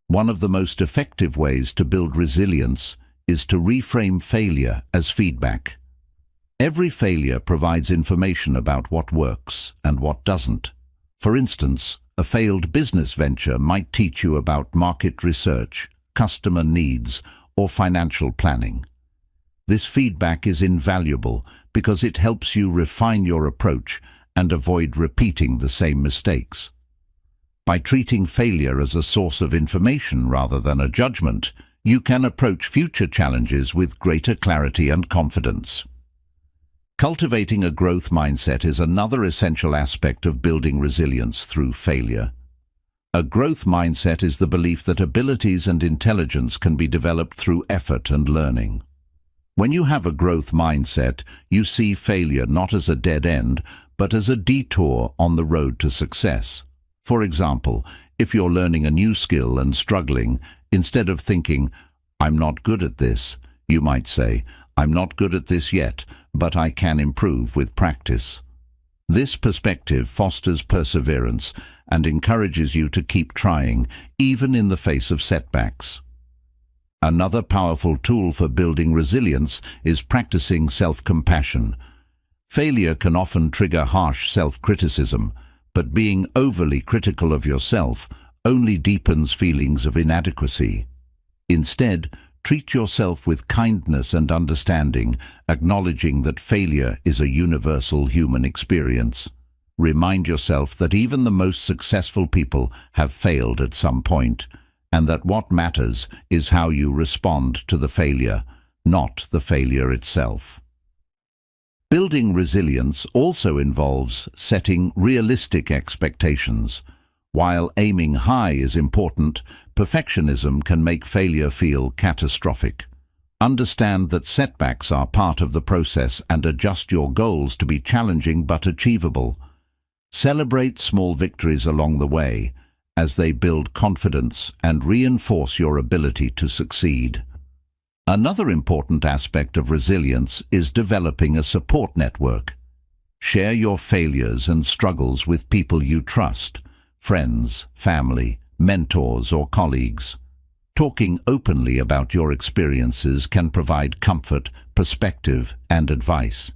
One of the most effective ways to build resilience is to reframe failure as feedback. Every failure provides information about what works and what doesn't. For instance, a failed business venture might teach you about market research, customer needs, or financial planning. This feedback is invaluable because it helps you refine your approach and avoid repeating the same mistakes. By treating failure as a source of information rather than a judgment, you can approach future challenges with greater clarity and confidence. Cultivating a growth mindset is another essential aspect of building resilience through failure. A growth mindset is the belief that abilities and intelligence can be developed through effort and learning. When you have a growth mindset, you see failure not as a dead end, but as a detour on the road to success. For example, if you're learning a new skill and struggling, instead of thinking, "I'm not good at this," you might say, "I'm not good at this yet, but I can improve with practice." This perspective fosters perseverance and encourages you to keep trying, even in the face of setbacks. Another powerful tool for building resilience is practicing self-compassion. Failure can often trigger harsh self-criticism, but being overly critical of yourself only deepens feelings of inadequacy. Instead, treat yourself with kindness and understanding, acknowledging that failure is a universal human experience. Remind yourself that even the most successful people have failed at some point, and that what matters is how you respond to the failure, not the failure itself. Building resilience also involves setting realistic expectations. While aiming high is important, perfectionism can make failure feel catastrophic. Understand that setbacks are part of the process and adjust your goals to be challenging but achievable. Celebrate small victories along the way, as they build confidence and reinforce your ability to succeed. Another important aspect of resilience is developing a support network. Share your failures and struggles with people you trust, friends, family, mentors, or colleagues. Talking openly about your experiences can provide comfort, perspective, and advice.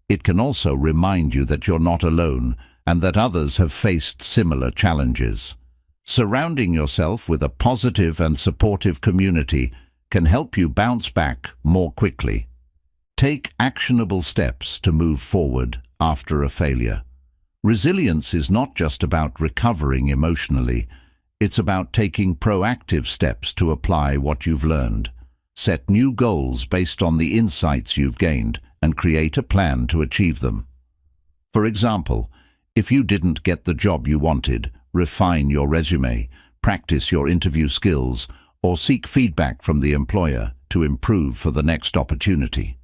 It can also remind you that you're not alone and that others have faced similar challenges. Surrounding yourself with a positive and supportive community can help you bounce back more quickly. Take actionable steps to move forward after a failure. Resilience is not just about recovering emotionally. It's about taking proactive steps to apply what you've learned. Set new goals based on the insights you've gained and create a plan to achieve them. For example, if you didn't get the job you wanted, refine your resume, practice your interview skills, or seek feedback from the employer to improve for the next opportunity.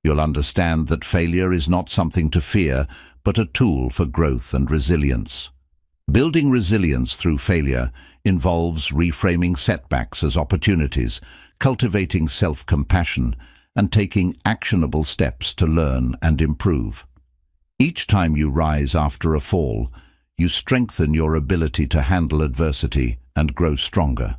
You'll understand that failure is not something to fear, but a tool for growth and resilience. Building resilience through failure involves reframing setbacks as opportunities, cultivating self-compassion, and taking actionable steps to learn and improve. Each time you rise after a fall, you strengthen your ability to handle adversity and grow stronger.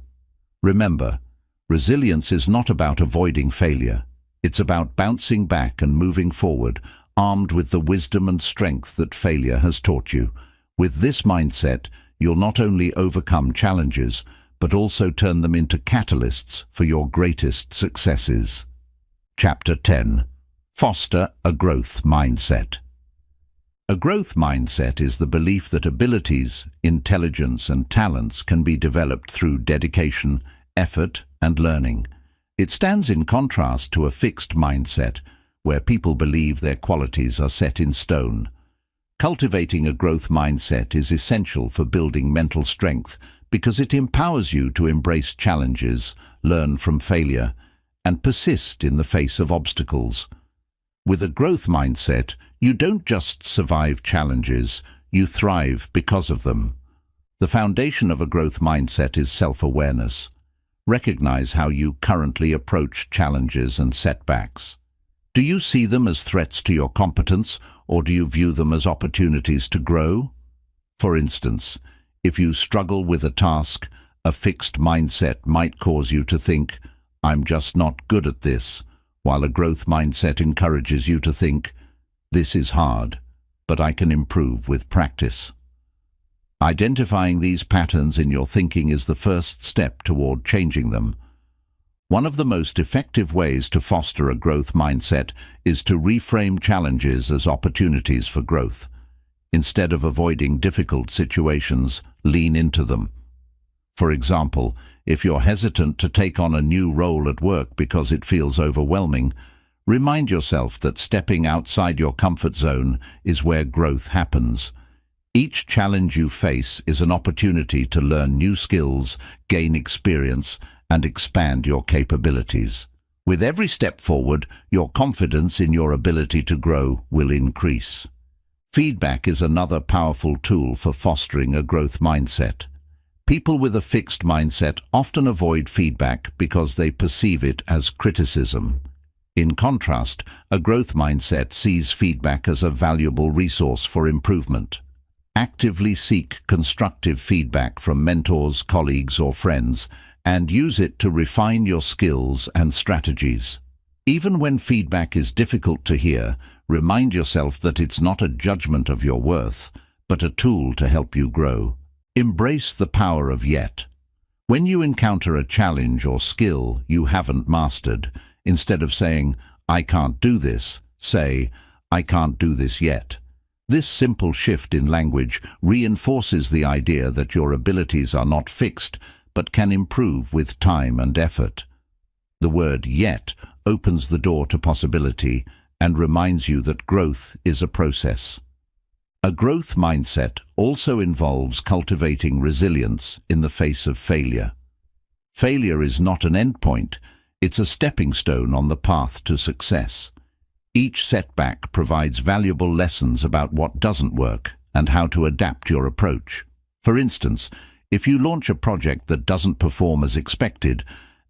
Remember, resilience is not about avoiding failure. It's about bouncing back and moving forward, armed with the wisdom and strength that failure has taught you. With this mindset, you'll not only overcome challenges, but also turn them into catalysts for your greatest successes. Chapter 10. Foster a growth mindset. A growth mindset is the belief that abilities, intelligence, and talents can be developed through dedication, effort, and learning. It stands in contrast to a fixed mindset, where people believe their qualities are set in stone. Cultivating a growth mindset is essential for building mental strength because it empowers you to embrace challenges, learn from failure, and persist in the face of obstacles. With a growth mindset, you don't just survive challenges, you thrive because of them. The foundation of a growth mindset is self-awareness. Recognize how you currently approach challenges and setbacks. Do you see them as threats to your competence, or do you view them as opportunities to grow? For instance, if you struggle with a task, a fixed mindset might cause you to think, "I'm just not good at this," while a growth mindset encourages you to think, "This is hard, but I can improve with practice." Identifying these patterns in your thinking is the first step toward changing them. One of the most effective ways to foster a growth mindset is to reframe challenges as opportunities for growth. Instead of avoiding difficult situations, lean into them. For example, if you're hesitant to take on a new role at work because it feels overwhelming, remind yourself that stepping outside your comfort zone is where growth happens. Each challenge you face is an opportunity to learn new skills, gain experience, and expand your capabilities. With every step forward, your confidence in your ability to grow will increase. Feedback is another powerful tool for fostering a growth mindset. People with a fixed mindset often avoid feedback because they perceive it as criticism. In contrast, a growth mindset sees feedback as a valuable resource for improvement. Actively seek constructive feedback from mentors, colleagues, or friends, and use it to refine your skills and strategies. Even when feedback is difficult to hear, remind yourself that it's not a judgment of your worth, but a tool to help you grow. Embrace the power of yet. When you encounter a challenge or skill you haven't mastered, instead of saying, "I can't do this," say, "I can't do this yet." This simple shift in language reinforces the idea that your abilities are not fixed, but can improve with time and effort. The word "yet" opens the door to possibility and reminds you that growth is a process. A growth mindset also involves cultivating resilience in the face of failure. Failure is not an endpoint, it's a stepping stone on the path to success. Each setback provides valuable lessons about what doesn't work and how to adapt your approach. For instance, if you launch a project that doesn't perform as expected,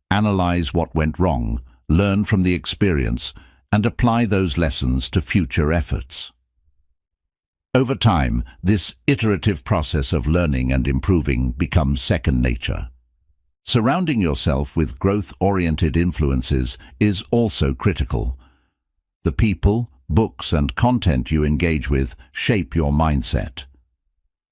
analyze what went wrong, learn from the experience, and apply those lessons to future efforts. Over time, this iterative process of learning and improving becomes second nature. Surrounding yourself with growth-oriented influences is also critical. The people, books, and content you engage with shape your mindset.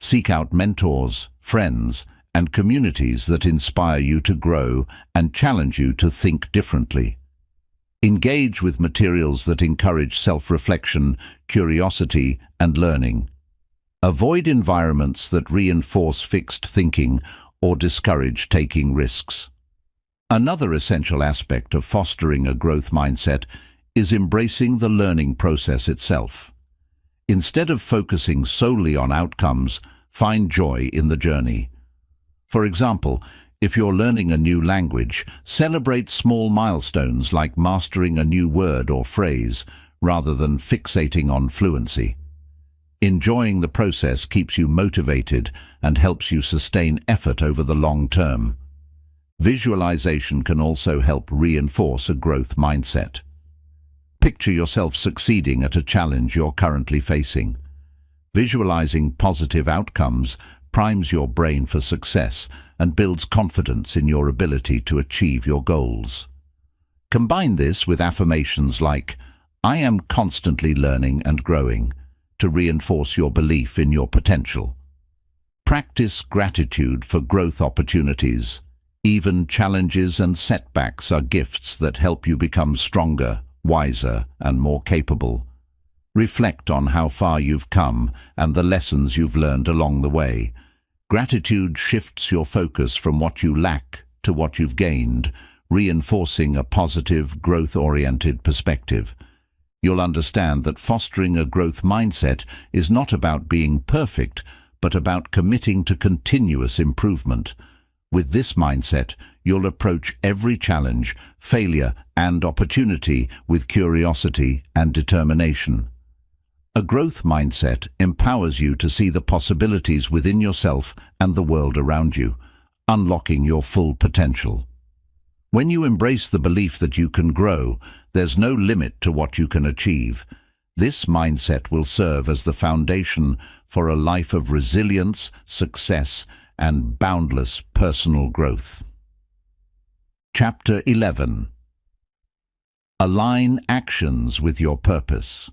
Seek out mentors, friends, and communities that inspire you to grow and challenge you to think differently. Engage with materials that encourage self-reflection, curiosity, and learning. Avoid environments that reinforce fixed thinking or discourage taking risks. Another essential aspect of fostering a growth mindset is embracing the learning process itself. Instead of focusing solely on outcomes, find joy in the journey. For example, if you're learning a new language, celebrate small milestones like mastering a new word or phrase, rather than fixating on fluency. Enjoying the process keeps you motivated and helps you sustain effort over the long term. Visualization can also help reinforce a growth mindset. Picture yourself succeeding at a challenge you're currently facing. Visualizing positive outcomes primes your brain for success and builds confidence in your ability to achieve your goals. Combine this with affirmations like, "I am constantly learning and growing," to reinforce your belief in your potential. Practice gratitude for growth opportunities. Even challenges and setbacks are gifts that help you become stronger, wiser, and more capable. Reflect on how far you've come and the lessons you've learned along the way. Gratitude shifts your focus from what you lack to what you've gained, reinforcing a positive, growth-oriented perspective. You'll understand that fostering a growth mindset is not about being perfect, but about committing to continuous improvement. With this mindset, you'll approach every challenge, failure, and opportunity with curiosity and determination. A growth mindset empowers you to see the possibilities within yourself and the world around you, unlocking your full potential. When you embrace the belief that you can grow, there's no limit to what you can achieve. This mindset will serve as the foundation for a life of resilience, success, and boundless personal growth. Chapter 11. Align actions with your purpose.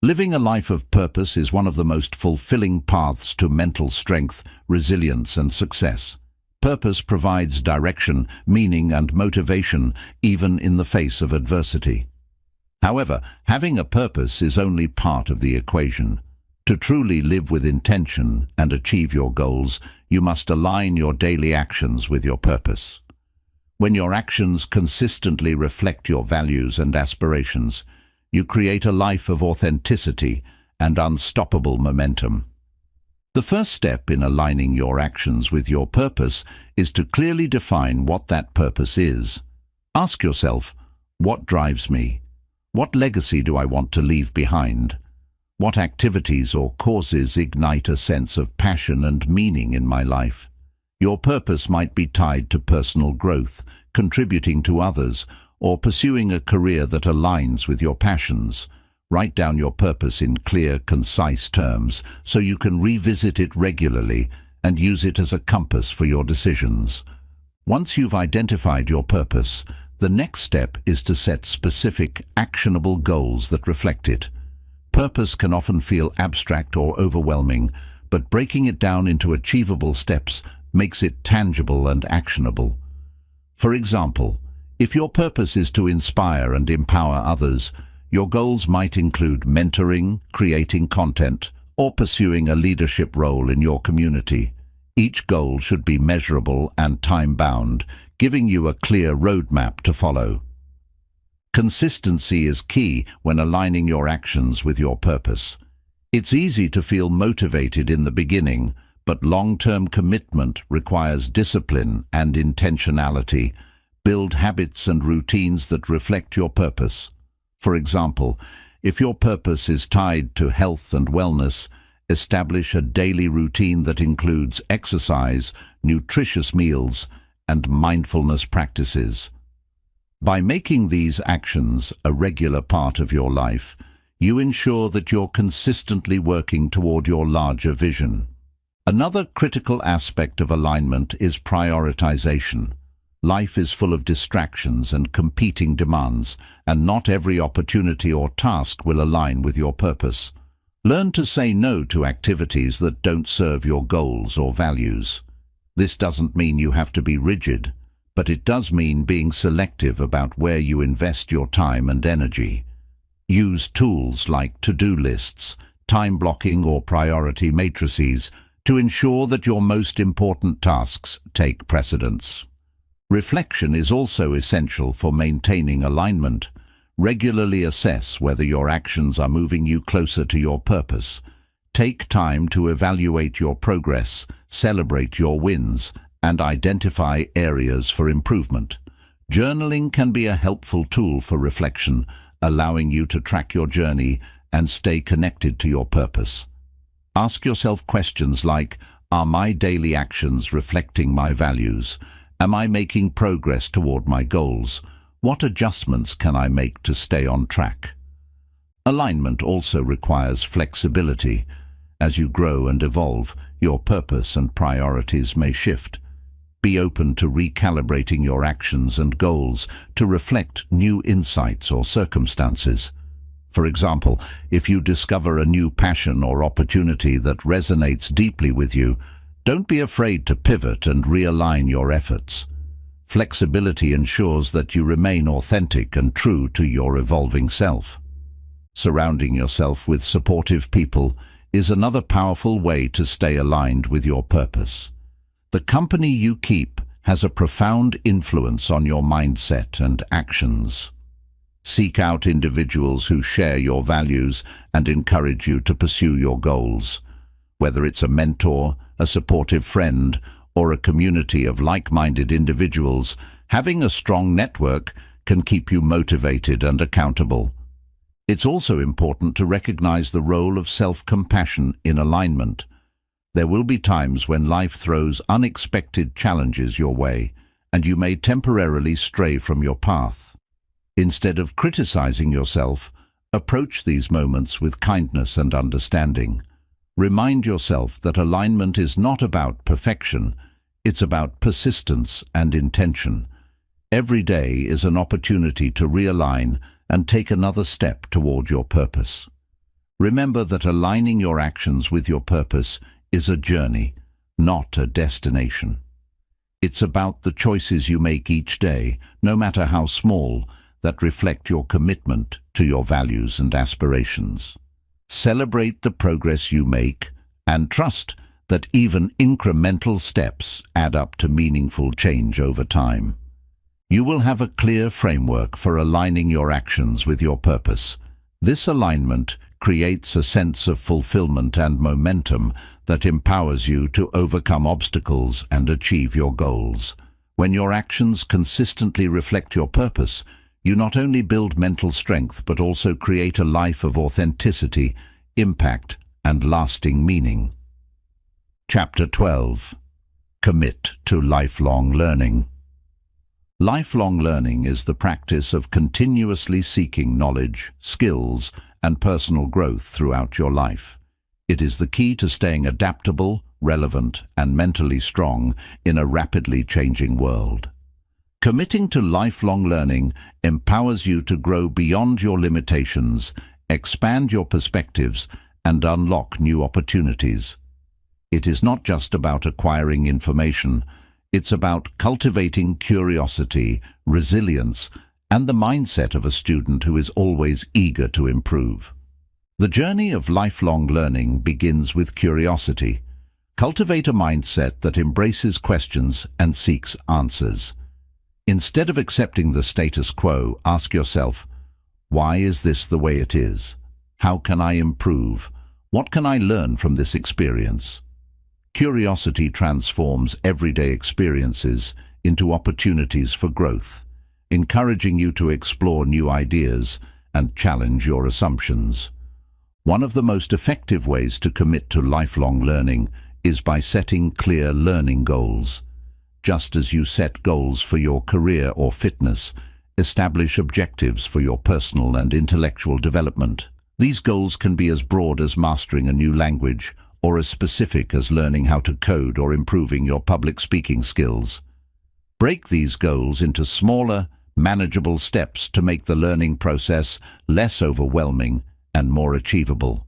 Living a life of purpose is one of the most fulfilling paths to mental strength, resilience, and success. Purpose provides direction, meaning, and motivation, even in the face of adversity. However, having a purpose is only part of the equation. To truly live with intention and achieve your goals, you must align your daily actions with your purpose. When your actions consistently reflect your values and aspirations, you create a life of authenticity and unstoppable momentum. The first step in aligning your actions with your purpose is to clearly define what that purpose is. Ask yourself, what drives me? What legacy do I want to leave behind? What activities or causes ignite a sense of passion and meaning in my life? Your purpose might be tied to personal growth, contributing to others, or pursuing a career that aligns with your passions. Write down your purpose in clear, concise terms so you can revisit it regularly and use it as a compass for your decisions. Once you've identified your purpose, the next step is to set specific, actionable goals that reflect it. Purpose can often feel abstract or overwhelming, but breaking it down into achievable steps makes it tangible and actionable. For example, if your purpose is to inspire and empower others, your goals might include mentoring, creating content, or pursuing a leadership role in your community. Each goal should be measurable and time-bound, giving you a clear roadmap to follow. Consistency is key when aligning your actions with your purpose. It's easy to feel motivated in the beginning, but long-term commitment requires discipline and intentionality. Build habits and routines that reflect your purpose. For example, if your purpose is tied to health and wellness, establish a daily routine that includes exercise, nutritious meals, and mindfulness practices. By making these actions a regular part of your life, You ensure that you're consistently working toward your larger vision. Another critical aspect of alignment is prioritization. Life is full of distractions and competing demands, and not every opportunity or task will align with your purpose. Learn to say no to activities that don't serve your goals or values. This doesn't mean you have to be rigid, but it does mean being selective about where you invest your time and energy. Use tools like to-do lists, time blocking or priority matrices to ensure that your most important tasks take precedence. Reflection is also essential for maintaining alignment. Regularly assess whether your actions are moving you closer to your purpose. Take time to evaluate your progress, celebrate your wins, and identify areas for improvement. Journaling can be a helpful tool for reflection, allowing you to track your journey and stay connected to your purpose. Ask yourself questions like, are my daily actions reflecting my values? Am I making progress toward my goals? What adjustments can I make to stay on track? Alignment also requires flexibility. As you grow and evolve, your purpose and priorities may shift. Be open to recalibrating your actions and goals to reflect new insights or circumstances. For example, if you discover a new passion or opportunity that resonates deeply with you, don't be afraid to pivot and realign your efforts. Flexibility ensures that you remain authentic and true to your evolving self. Surrounding yourself with supportive people is another powerful way to stay aligned with your purpose. The company you keep has a profound influence on your mindset and actions. Seek out individuals who share your values and encourage you to pursue your goals. Whether it's a mentor, a supportive friend, or a community of like-minded individuals, having a strong network can keep you motivated and accountable. It's also important to recognize the role of self-compassion in alignment. There will be times when life throws unexpected challenges your way, and you may temporarily stray from your path. Instead of criticizing yourself, approach these moments with kindness and understanding. Remind yourself that alignment is not about perfection, it's about persistence and intention. Every day is an opportunity to realign and take another step toward your purpose. Remember that aligning your actions with your purpose is a journey, not a destination. It's about the choices you make each day, no matter how small, that reflect your commitment to your values and aspirations. Celebrate the progress you make and trust that even incremental steps add up to meaningful change over time. You will have a clear framework for aligning your actions with your purpose. This alignment creates a sense of fulfillment and momentum that empowers you to overcome obstacles and achieve your goals. When your actions consistently reflect your purpose, you not only build mental strength but also create a life of authenticity, impact, and lasting meaning. Chapter 12. Commit to lifelong learning. Lifelong learning is the practice of continuously seeking knowledge, skills, and personal growth throughout your life. It is the key to staying adaptable, relevant, and mentally strong in a rapidly changing world. Committing to lifelong learning empowers you to grow beyond your limitations, expand your perspectives, and unlock new opportunities. It is not just about acquiring information, it's about cultivating curiosity, resilience, and the mindset of a student who is always eager to improve. The journey of lifelong learning begins with curiosity. Cultivate a mindset that embraces questions and seeks answers. Instead of accepting the status quo, ask yourself, why is this the way it is? How can I improve? What can I learn from this experience? Curiosity transforms everyday experiences into opportunities for growth, encouraging you to explore new ideas and challenge your assumptions. One of the most effective ways to commit to lifelong learning is by setting clear learning goals. Just as you set goals for your career or fitness, establish objectives for your personal and intellectual development. These goals can be as broad as mastering a new language, or as specific as learning how to code or improving your public speaking skills. Break these goals into smaller, manageable steps to make the learning process less overwhelming and more achievable.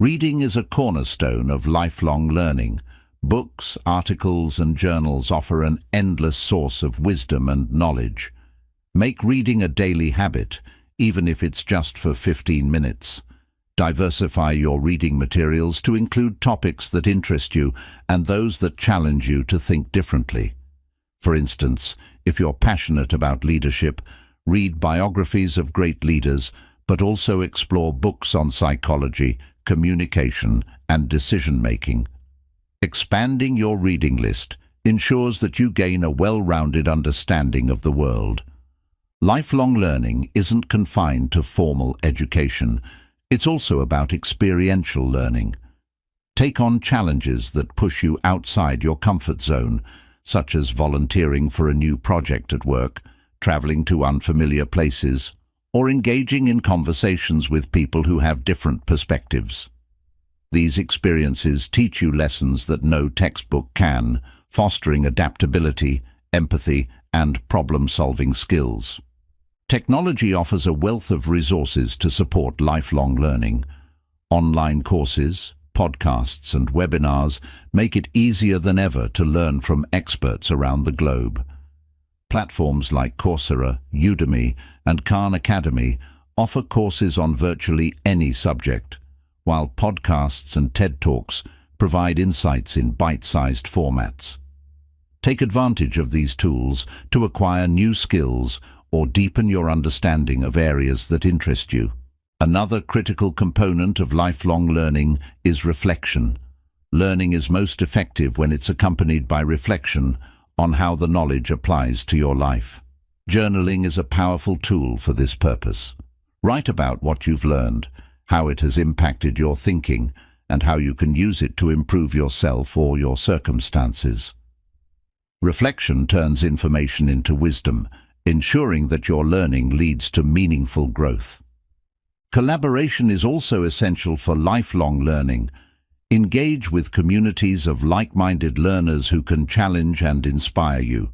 Reading is a cornerstone of lifelong learning. Books, articles, and journals offer an endless source of wisdom and knowledge. Make reading a daily habit, even if it's just for 15 minutes. Diversify your reading materials to include topics that interest you and those that challenge you to think differently. For instance, if you're passionate about leadership, read biographies of great leaders, but also explore books on psychology, communication, and decision-making. Expanding your reading list ensures that you gain a well-rounded understanding of the world. Lifelong learning isn't confined to formal education. It's also about experiential learning. Take on challenges that push you outside your comfort zone, such as volunteering for a new project at work, traveling to unfamiliar places, or engaging in conversations with people who have different perspectives. These experiences teach you lessons that no textbook can, fostering adaptability, empathy, and problem-solving skills. Technology offers a wealth of resources to support lifelong learning. Online courses, podcasts, and webinars make it easier than ever to learn from experts around the globe. Platforms like Coursera, Udemy, and Khan Academy offer courses on virtually any subject, while podcasts and TED Talks provide insights in bite-sized formats. Take advantage of these tools to acquire new skills or deepen your understanding of areas that interest you. Another critical component of lifelong learning is reflection. Learning is most effective when it's accompanied by reflection on how the knowledge applies to your life. Journaling is a powerful tool for this purpose. Write about what you've learned, how it has impacted your thinking, and how you can use it to improve yourself or your circumstances. Reflection turns information into wisdom, ensuring that your learning leads to meaningful growth. Collaboration is also essential for lifelong learning. Engage with communities of like-minded learners who can challenge and inspire you.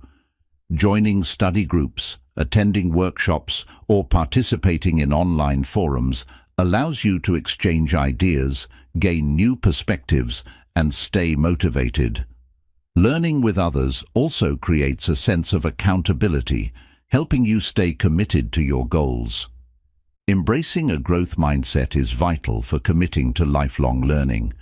Joining study groups, attending workshops, or participating in online forums allows you to exchange ideas, gain new perspectives, and stay motivated. Learning with others also creates a sense of accountability, helping you stay committed to your goals. Embracing a growth mindset is vital for committing to lifelong learning.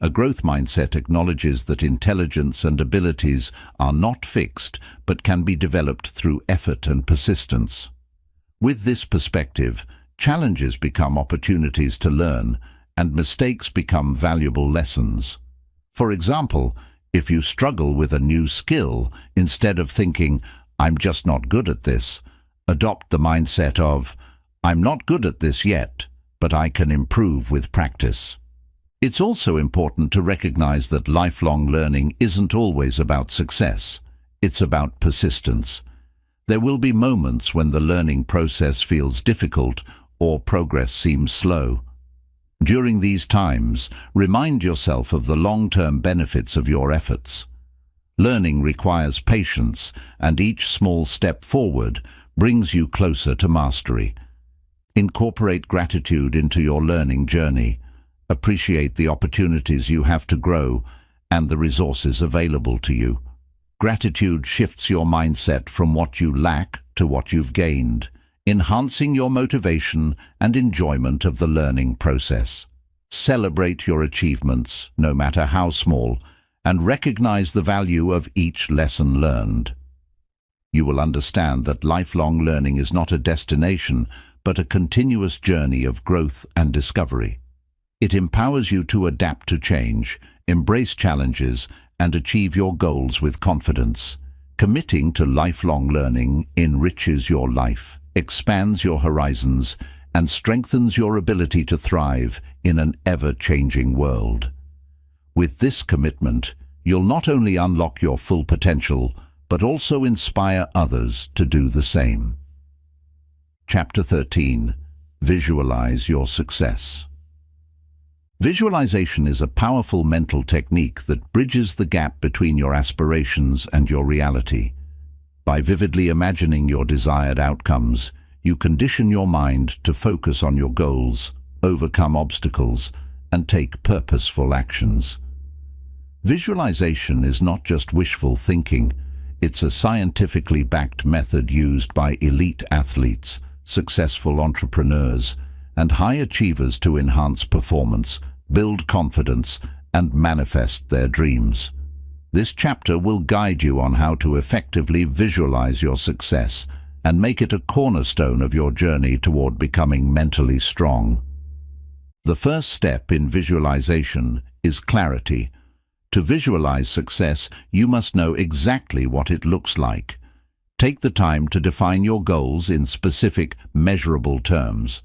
A growth mindset acknowledges that intelligence and abilities are not fixed but can be developed through effort and persistence. With this perspective, challenges become opportunities to learn, and mistakes become valuable lessons. For example, if you struggle with a new skill, instead of thinking, "I'm just not good at this," adopt the mindset of, "I'm not good at this yet, but I can improve with practice." It's also important to recognize that lifelong learning isn't always about success. It's about persistence. There will be moments when the learning process feels difficult or progress seems slow. During these times, remind yourself of the long-term benefits of your efforts. Learning requires patience, and each small step forward brings you closer to mastery. Incorporate gratitude into your learning journey. Appreciate the opportunities you have to grow and the resources available to you. Gratitude shifts your mindset from what you lack to what you've gained, enhancing your motivation and enjoyment of the learning process. Celebrate your achievements, no matter how small, and recognize the value of each lesson learned. You will understand that lifelong learning is not a destination, but a continuous journey of growth and discovery. It empowers you to adapt to change, embrace challenges, and achieve your goals with confidence. Committing to lifelong learning enriches your life, expands your horizons, and strengthens your ability to thrive in an ever-changing world. With this commitment, you'll not only unlock your full potential, but also inspire others to do the same. Chapter 13. Visualize your success. Visualization is a powerful mental technique that bridges the gap between your aspirations and your reality. By vividly imagining your desired outcomes, you condition your mind to focus on your goals, overcome obstacles, and take purposeful actions. Visualization is not just wishful thinking, it's a scientifically backed method used by elite athletes, successful entrepreneurs, and high achievers to enhance performance, build confidence, and manifest their dreams. This chapter will guide you on how to effectively visualize your success and make it a cornerstone of your journey toward becoming mentally strong. The first step in visualization is clarity. To visualize success, you must know exactly what it looks like. Take the time to define your goals in specific, measurable terms.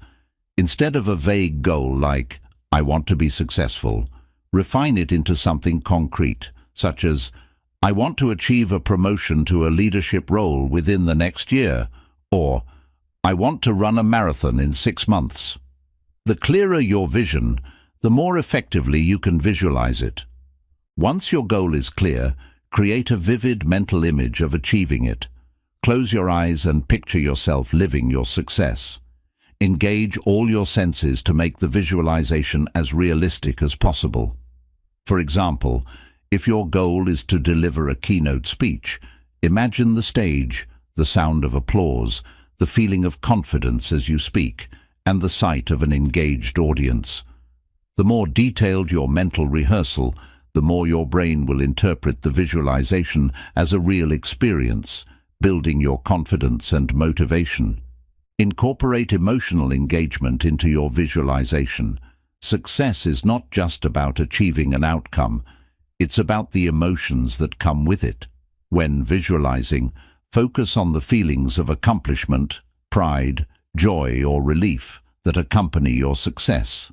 Instead of a vague goal like, "I want to be successful," refine it into something concrete, such as, "I want to achieve a promotion to a leadership role within the next year," or, "I want to run a marathon in 6 months." The clearer your vision, the more effectively you can visualize it. Once your goal is clear, create a vivid mental image of achieving it. Close your eyes and picture yourself living your success. Engage all your senses to make the visualization as realistic as possible. For example, if your goal is to deliver a keynote speech, imagine the stage, the sound of applause, the feeling of confidence as you speak, and the sight of an engaged audience. The more detailed your mental rehearsal, the more your brain will interpret the visualization as a real experience, building your confidence and motivation. Incorporate emotional engagement into your visualization. Success is not just about achieving an outcome, it's about the emotions that come with it. When visualizing, focus on the feelings of accomplishment, pride, joy, or relief that accompany your success.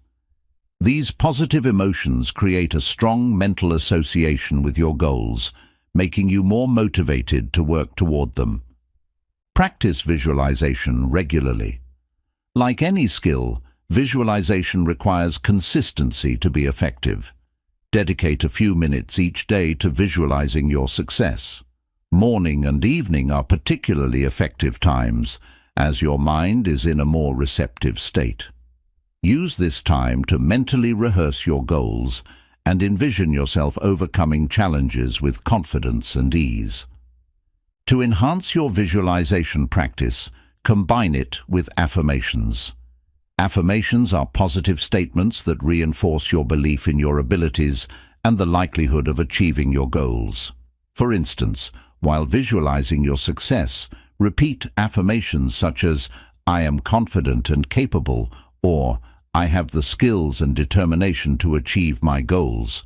These positive emotions create a strong mental association with your goals, making you more motivated to work toward them. Practice visualization regularly. Like any skill, visualization requires consistency to be effective. Dedicate a few minutes each day to visualizing your success. Morning and evening are particularly effective times, as your mind is in a more receptive state. Use this time to mentally rehearse your goals and envision yourself overcoming challenges with confidence and ease. To enhance your visualization practice, combine it with affirmations. Affirmations are positive statements that reinforce your belief in your abilities and the likelihood of achieving your goals. For instance, while visualizing your success, repeat affirmations such as, "I am confident and capable," or "I have the skills and determination to achieve my goals."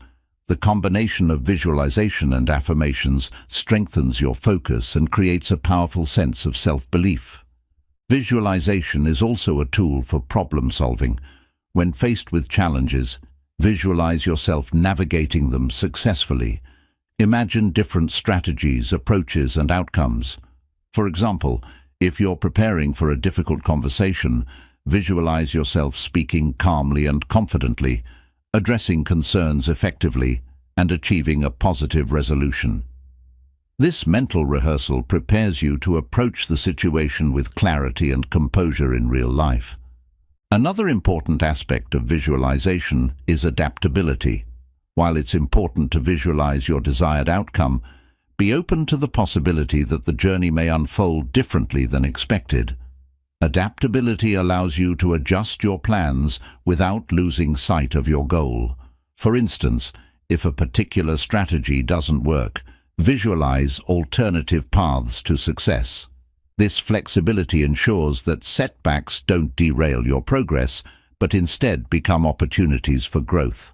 The combination of visualization and affirmations strengthens your focus and creates a powerful sense of self-belief. Visualization is also a tool for problem solving. When faced with challenges, visualize yourself navigating them successfully. Imagine different strategies, approaches, and outcomes. For example, if you're preparing for a difficult conversation, visualize yourself speaking calmly and confidently, addressing concerns effectively, and achieving a positive resolution. This mental rehearsal prepares you to approach the situation with clarity and composure in real life. Another important aspect of visualization is adaptability. While it's important to visualize your desired outcome, be open to the possibility that the journey may unfold differently than expected. Adaptability allows you to adjust your plans without losing sight of your goal. For instance, if a particular strategy doesn't work, visualize alternative paths to success. This flexibility ensures that setbacks don't derail your progress, but instead become opportunities for growth.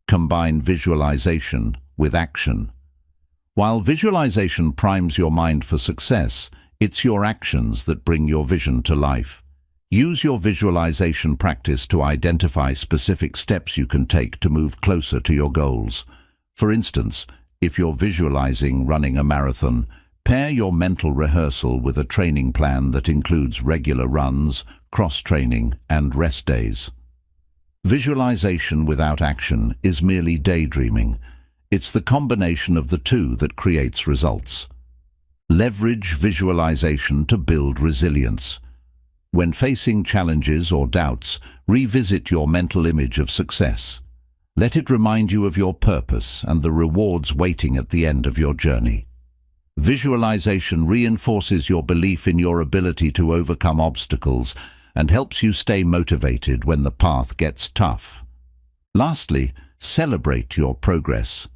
Combine visualization with action. While visualization primes your mind for success, it's your actions that bring your vision to life. Use your visualization practice to identify specific steps you can take to move closer to your goals. For instance, if you're visualizing running a marathon, pair your mental rehearsal with a training plan that includes regular runs, cross-training, and rest days. Visualization without action is merely daydreaming. It's the combination of the two that creates results. Leverage visualization to build resilience. When facing challenges or doubts, revisit your mental image of success. Let it remind you of your purpose and the rewards waiting at the end of your journey. Visualization reinforces your belief in your ability to overcome obstacles and helps you stay motivated when the path gets tough. Lastly, celebrate your progress.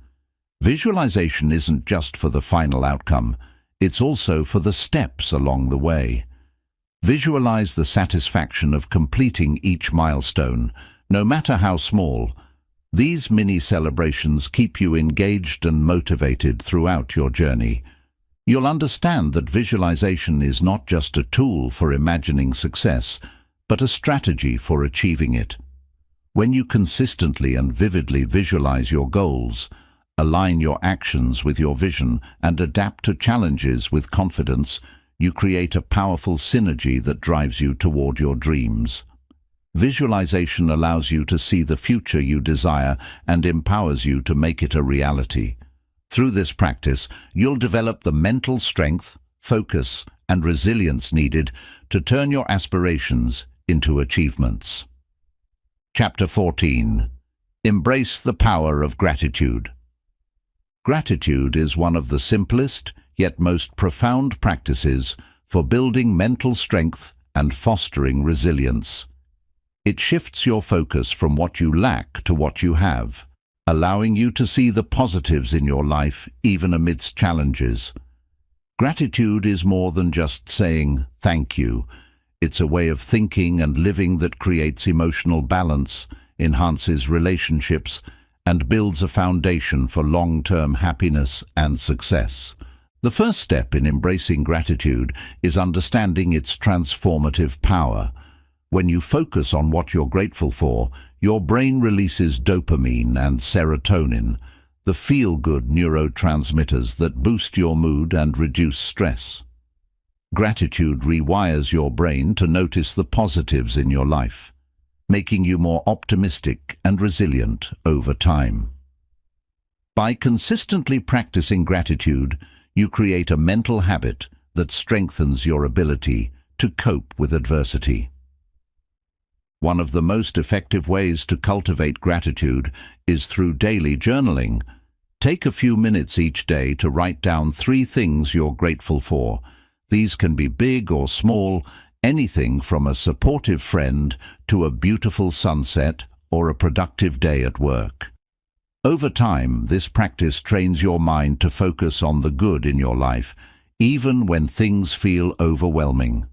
Visualization isn't just for the final outcome, it's also for the steps along the way. Visualize the satisfaction of completing each milestone, no matter how small. These mini celebrations keep you engaged and motivated throughout your journey. You'll understand that visualization is not just a tool for imagining success, but a strategy for achieving it. When you consistently and vividly visualize your goals, align your actions with your vision, and adapt to challenges with confidence, you create a powerful synergy that drives you toward your dreams. Visualization allows you to see the future you desire and empowers you to make it a reality. Through this practice, you'll develop the mental strength, focus, and resilience needed to turn your aspirations into achievements. Chapter 14. Embrace the power of gratitude. Gratitude is one of the simplest, yet most profound practices for building mental strength and fostering resilience. It shifts your focus from what you lack to what you have, allowing you to see the positives in your life even amidst challenges. Gratitude is more than just saying thank you. It's a way of thinking and living that creates emotional balance, enhances relationships, and builds a foundation for long-term happiness and success. The first step in embracing gratitude is understanding its transformative power. When you focus on what you're grateful for, your brain releases dopamine and serotonin, the feel-good neurotransmitters that boost your mood and reduce stress. Gratitude rewires your brain to notice the positives in your life, making you more optimistic and resilient over time. By consistently practicing gratitude, you create a mental habit that strengthens your ability to cope with adversity. One of the most effective ways to cultivate gratitude is through daily journaling. Take a few minutes each day to write down 3 things you're grateful for. These can be big or small, anything from a supportive friend to a beautiful sunset or a productive day at work. Over time, this practice trains your mind to focus on the good in your life, even when things feel overwhelming.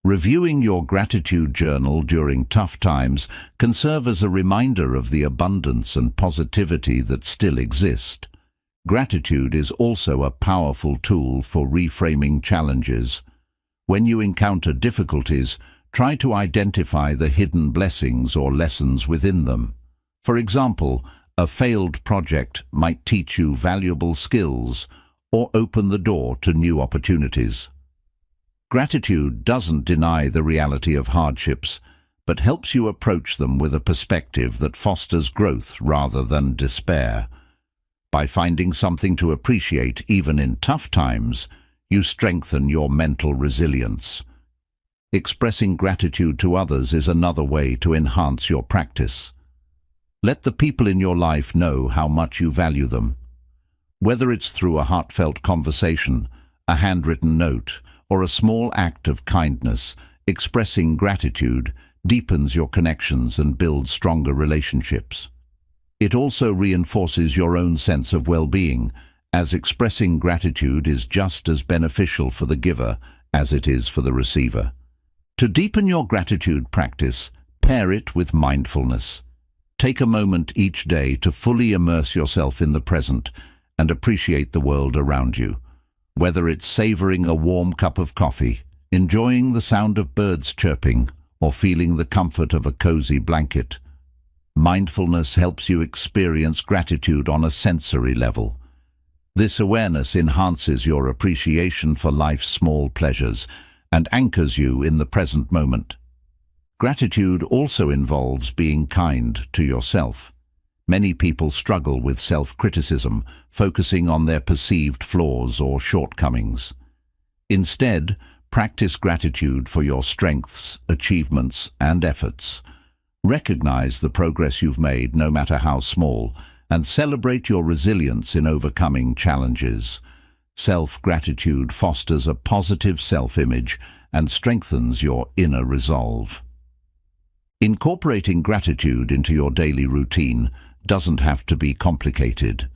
Reviewing your gratitude journal during tough times can serve as a reminder of the abundance and positivity that still exist. Gratitude is also a powerful tool for reframing challenges. When you encounter difficulties, try to identify the hidden blessings or lessons within them. For example, a failed project might teach you valuable skills or open the door to new opportunities. Gratitude doesn't deny the reality of hardships, but helps you approach them with a perspective that fosters growth rather than despair. By finding something to appreciate even in tough times, you strengthen your mental resilience. Expressing gratitude to others is another way to enhance your practice. Let the people in your life know how much you value them. Whether it's through a heartfelt conversation, a handwritten note, or a small act of kindness, expressing gratitude deepens your connections and builds stronger relationships. It also reinforces your own sense of well-being, as expressing gratitude is just as beneficial for the giver as it is for the receiver. To deepen your gratitude practice, pair it with mindfulness. Take a moment each day to fully immerse yourself in the present and appreciate the world around you. Whether it's savoring a warm cup of coffee, enjoying the sound of birds chirping, or feeling the comfort of a cozy blanket, mindfulness helps you experience gratitude on a sensory level. This awareness enhances your appreciation for life's small pleasures and anchors you in the present moment. Gratitude also involves being kind to yourself. Many people struggle with self-criticism, focusing on their perceived flaws or shortcomings. Instead, practice gratitude for your strengths, achievements, and efforts. Recognize the progress you've made, no matter how small, and celebrate your resilience in overcoming challenges. Self-gratitude fosters a positive self-image and strengthens your inner resolve. Incorporating gratitude into your daily routine doesn't have to be complicated.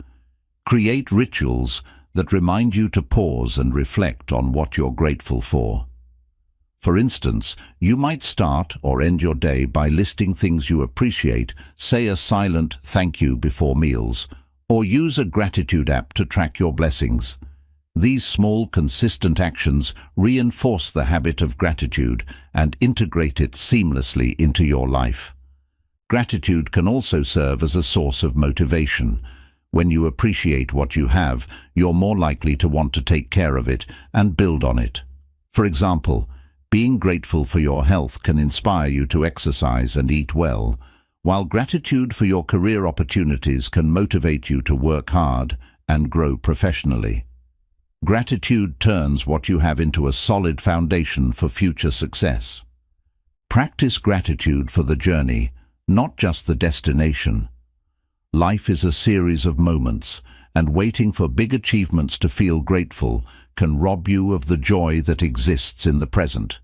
Create rituals that remind you to pause and reflect on what you're grateful for. For instance, you might start or end your day by listing things you appreciate, say a silent thank you before meals, or use a gratitude app to track your blessings. These small, consistent actions reinforce the habit of gratitude and integrate it seamlessly into your life. Gratitude can also serve as a source of motivation. When you appreciate what you have, you're more likely to want to take care of it and build on it. For example, being grateful for your health can inspire you to exercise and eat well, while gratitude for your career opportunities can motivate you to work hard and grow professionally. Gratitude turns what you have into a solid foundation for future success. Practice gratitude for the journey, not just the destination. Life is a series of moments, and waiting for big achievements to feel grateful can rob you of the joy that exists in the present.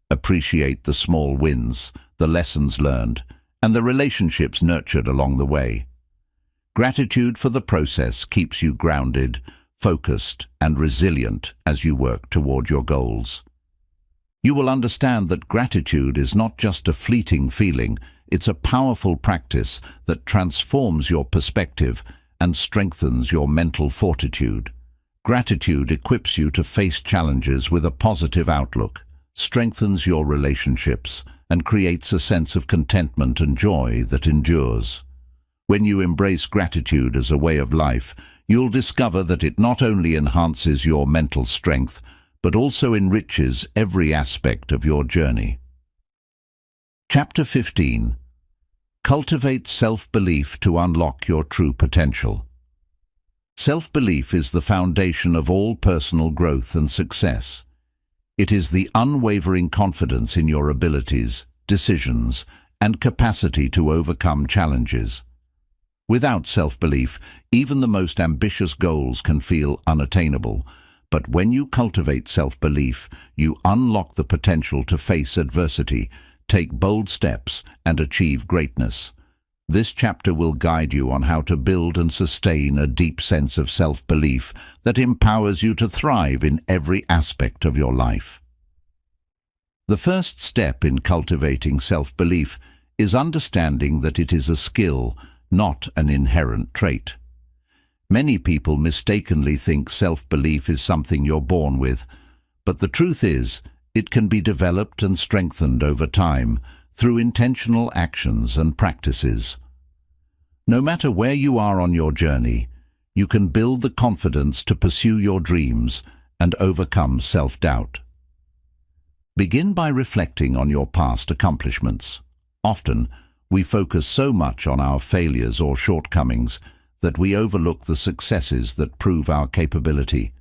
Appreciate the small wins, the lessons learned, and the relationships nurtured along the way. Gratitude for the process keeps you grounded, focused, and resilient as you work toward your goals. You will understand that gratitude is not just a fleeting feeling, it's a powerful practice that transforms your perspective and strengthens your mental fortitude. Gratitude equips you to face challenges with a positive outlook, strengthens your relationships, and creates a sense of contentment and joy that endures. When you embrace gratitude as a way of life, you'll discover that it not only enhances your mental strength, but also enriches every aspect of your journey. Chapter 15. Cultivate self-belief to unlock your true potential. Self-belief is the foundation of all personal growth and success. It is the unwavering confidence in your abilities, decisions, and capacity to overcome challenges. Without self-belief, even the most ambitious goals can feel unattainable, but when you cultivate self-belief, you unlock the potential to face adversity, take bold steps, and achieve greatness. This chapter will guide you on how to build and sustain a deep sense of self-belief that empowers you to thrive in every aspect of your life. The first step in cultivating self-belief is understanding that it is a skill, not an inherent trait. Many people mistakenly think self-belief is something you're born with, but the truth is, it can be developed and strengthened over time through intentional actions and practices. No matter where you are on your journey, you can build the confidence to pursue your dreams and overcome self-doubt. Begin by reflecting on your past accomplishments. Often, we focus so much on our failures or shortcomings that we overlook the successes that prove our capability.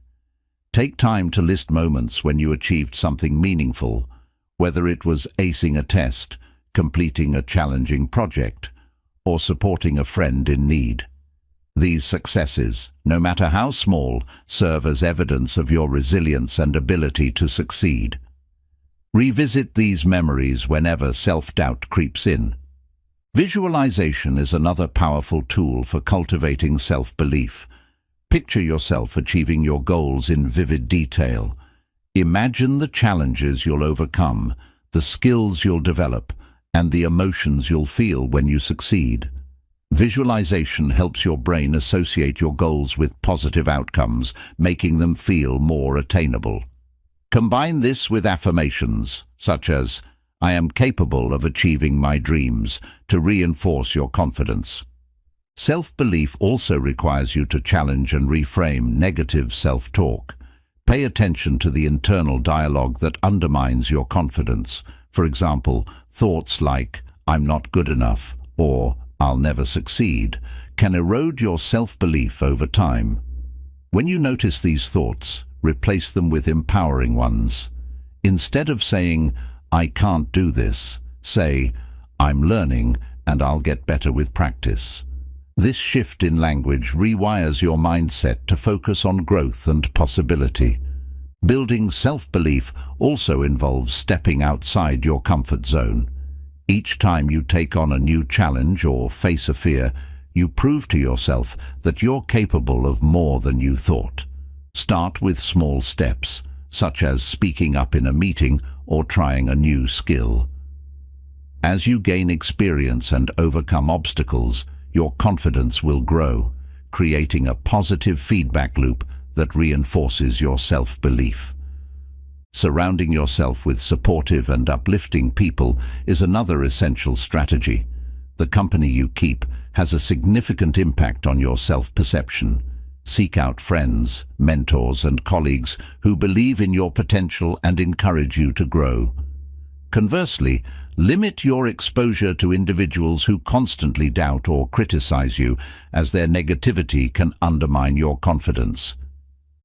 Take time to list moments when you achieved something meaningful, whether it was acing a test, completing a challenging project, or supporting a friend in need. These successes, no matter how small, serve as evidence of your resilience and ability to succeed. Revisit these memories whenever self-doubt creeps in. Visualization is another powerful tool for cultivating self-belief. Picture yourself achieving your goals in vivid detail. Imagine the challenges you'll overcome, the skills you'll develop, and the emotions you'll feel when you succeed. Visualization helps your brain associate your goals with positive outcomes, making them feel more attainable. Combine this with affirmations, such as, "I am capable of achieving my dreams," to reinforce your confidence. Self-belief also requires you to challenge and reframe negative self-talk. Pay attention to the internal dialogue that undermines your confidence. For example, thoughts like, "I'm not good enough," or "I'll never succeed," can erode your self-belief over time. When you notice these thoughts, replace them with empowering ones. Instead of saying, "I can't do this," say, "I'm learning and I'll get better with practice." This shift in language rewires your mindset to focus on growth and possibility. Building self-belief also involves stepping outside your comfort zone. Each time you take on a new challenge or face a fear, you prove to yourself that you're capable of more than you thought. Start with small steps, such as speaking up in a meeting or trying a new skill. As you gain experience and overcome obstacles, your confidence will grow, creating a positive feedback loop that reinforces your self-belief. Surrounding yourself with supportive and uplifting people is another essential strategy. The company you keep has a significant impact on your self-perception. Seek out friends, mentors, and colleagues who believe in your potential and encourage you to grow. Conversely, limit your exposure to individuals who constantly doubt or criticize you, as their negativity can undermine your confidence.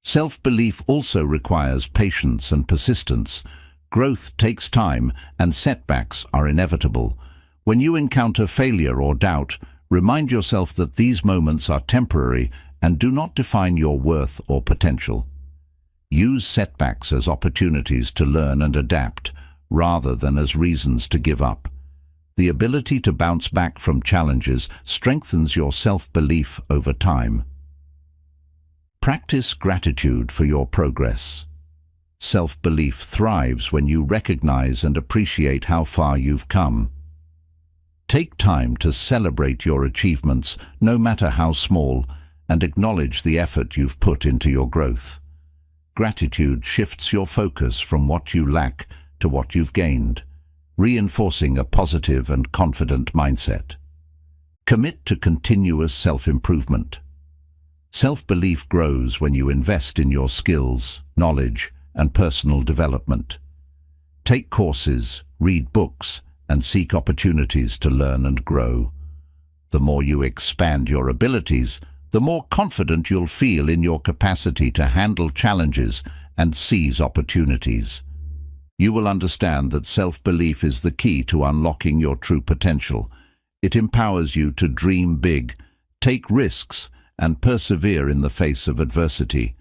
Self-belief also requires patience and persistence. Growth takes time, and setbacks are inevitable. When you encounter failure or doubt, remind yourself that these moments are temporary and do not define your worth or potential. Use setbacks as opportunities to learn and adapt, rather than as reasons to give up. The ability to bounce back from challenges strengthens your self-belief over time. Practice gratitude for your progress. Self-belief thrives when you recognize and appreciate how far you've come. Take time to celebrate your achievements, no matter how small, and acknowledge the effort you've put into your growth. Gratitude shifts your focus from what you lack to what you've gained, reinforcing a positive and confident mindset. Commit to continuous self-improvement. Self-belief grows when you invest in your skills, knowledge, and personal development. Take courses, read books, and seek opportunities to learn and grow. The more you expand your abilities, the more confident you'll feel in your capacity to handle challenges and seize opportunities. You will understand that self-belief is the key to unlocking your true potential. It empowers you to dream big, take risks, and persevere in the face of adversity.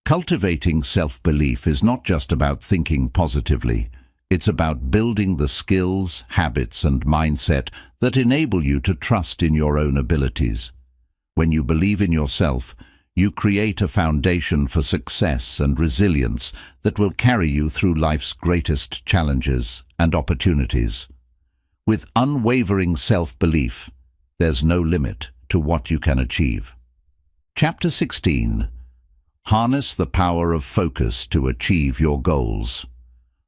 Cultivating self-belief is not just about thinking positively. It's about building the skills, habits, and mindset that enable you to trust in your own abilities. When you believe in yourself, you create a foundation for success and resilience that will carry you through life's greatest challenges and opportunities. With unwavering self-belief, there's no limit to what you can achieve. Chapter 16. Harness the power of focus to achieve your goals.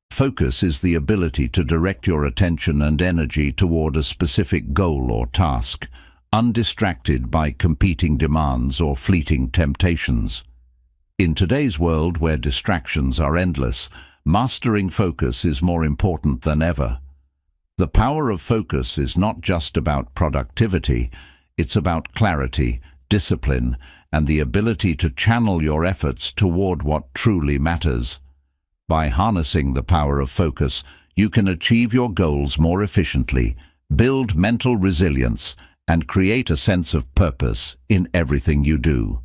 Focus is the ability to direct your attention and energy toward a specific goal or task, undistracted by competing demands or fleeting temptations. In today's world where distractions are endless, mastering focus is more important than ever. The power of focus is not just about productivity, it's about clarity, discipline, and the ability to channel your efforts toward what truly matters. By harnessing the power of focus, you can achieve your goals more efficiently, build mental resilience, and create a sense of purpose in everything you do.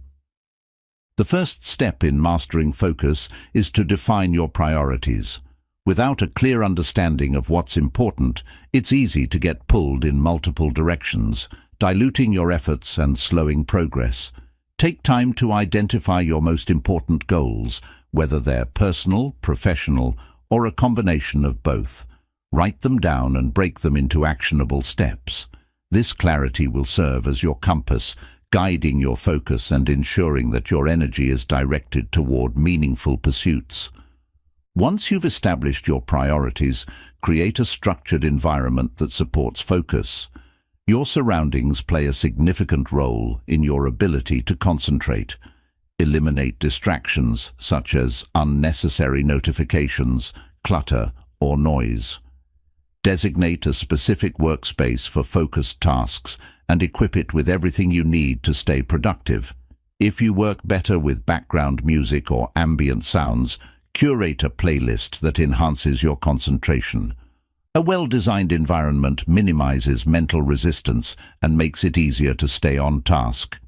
The first step in mastering focus is to define your priorities. Without a clear understanding of what's important, it's easy to get pulled in multiple directions, diluting your efforts and slowing progress. Take time to identify your most important goals, whether they're personal, professional, or a combination of both. Write them down and break them into actionable steps. This clarity will serve as your compass, guiding your focus and ensuring that your energy is directed toward meaningful pursuits. Once you've established your priorities, create a structured environment that supports focus. Your surroundings play a significant role in your ability to concentrate. Eliminate distractions such as unnecessary notifications, clutter, or noise. Designate a specific workspace for focused tasks and equip it with everything you need to stay productive. If you work better with background music or ambient sounds, curate a playlist that enhances your concentration. A well-designed environment minimizes mental resistance and makes it easier to stay on task.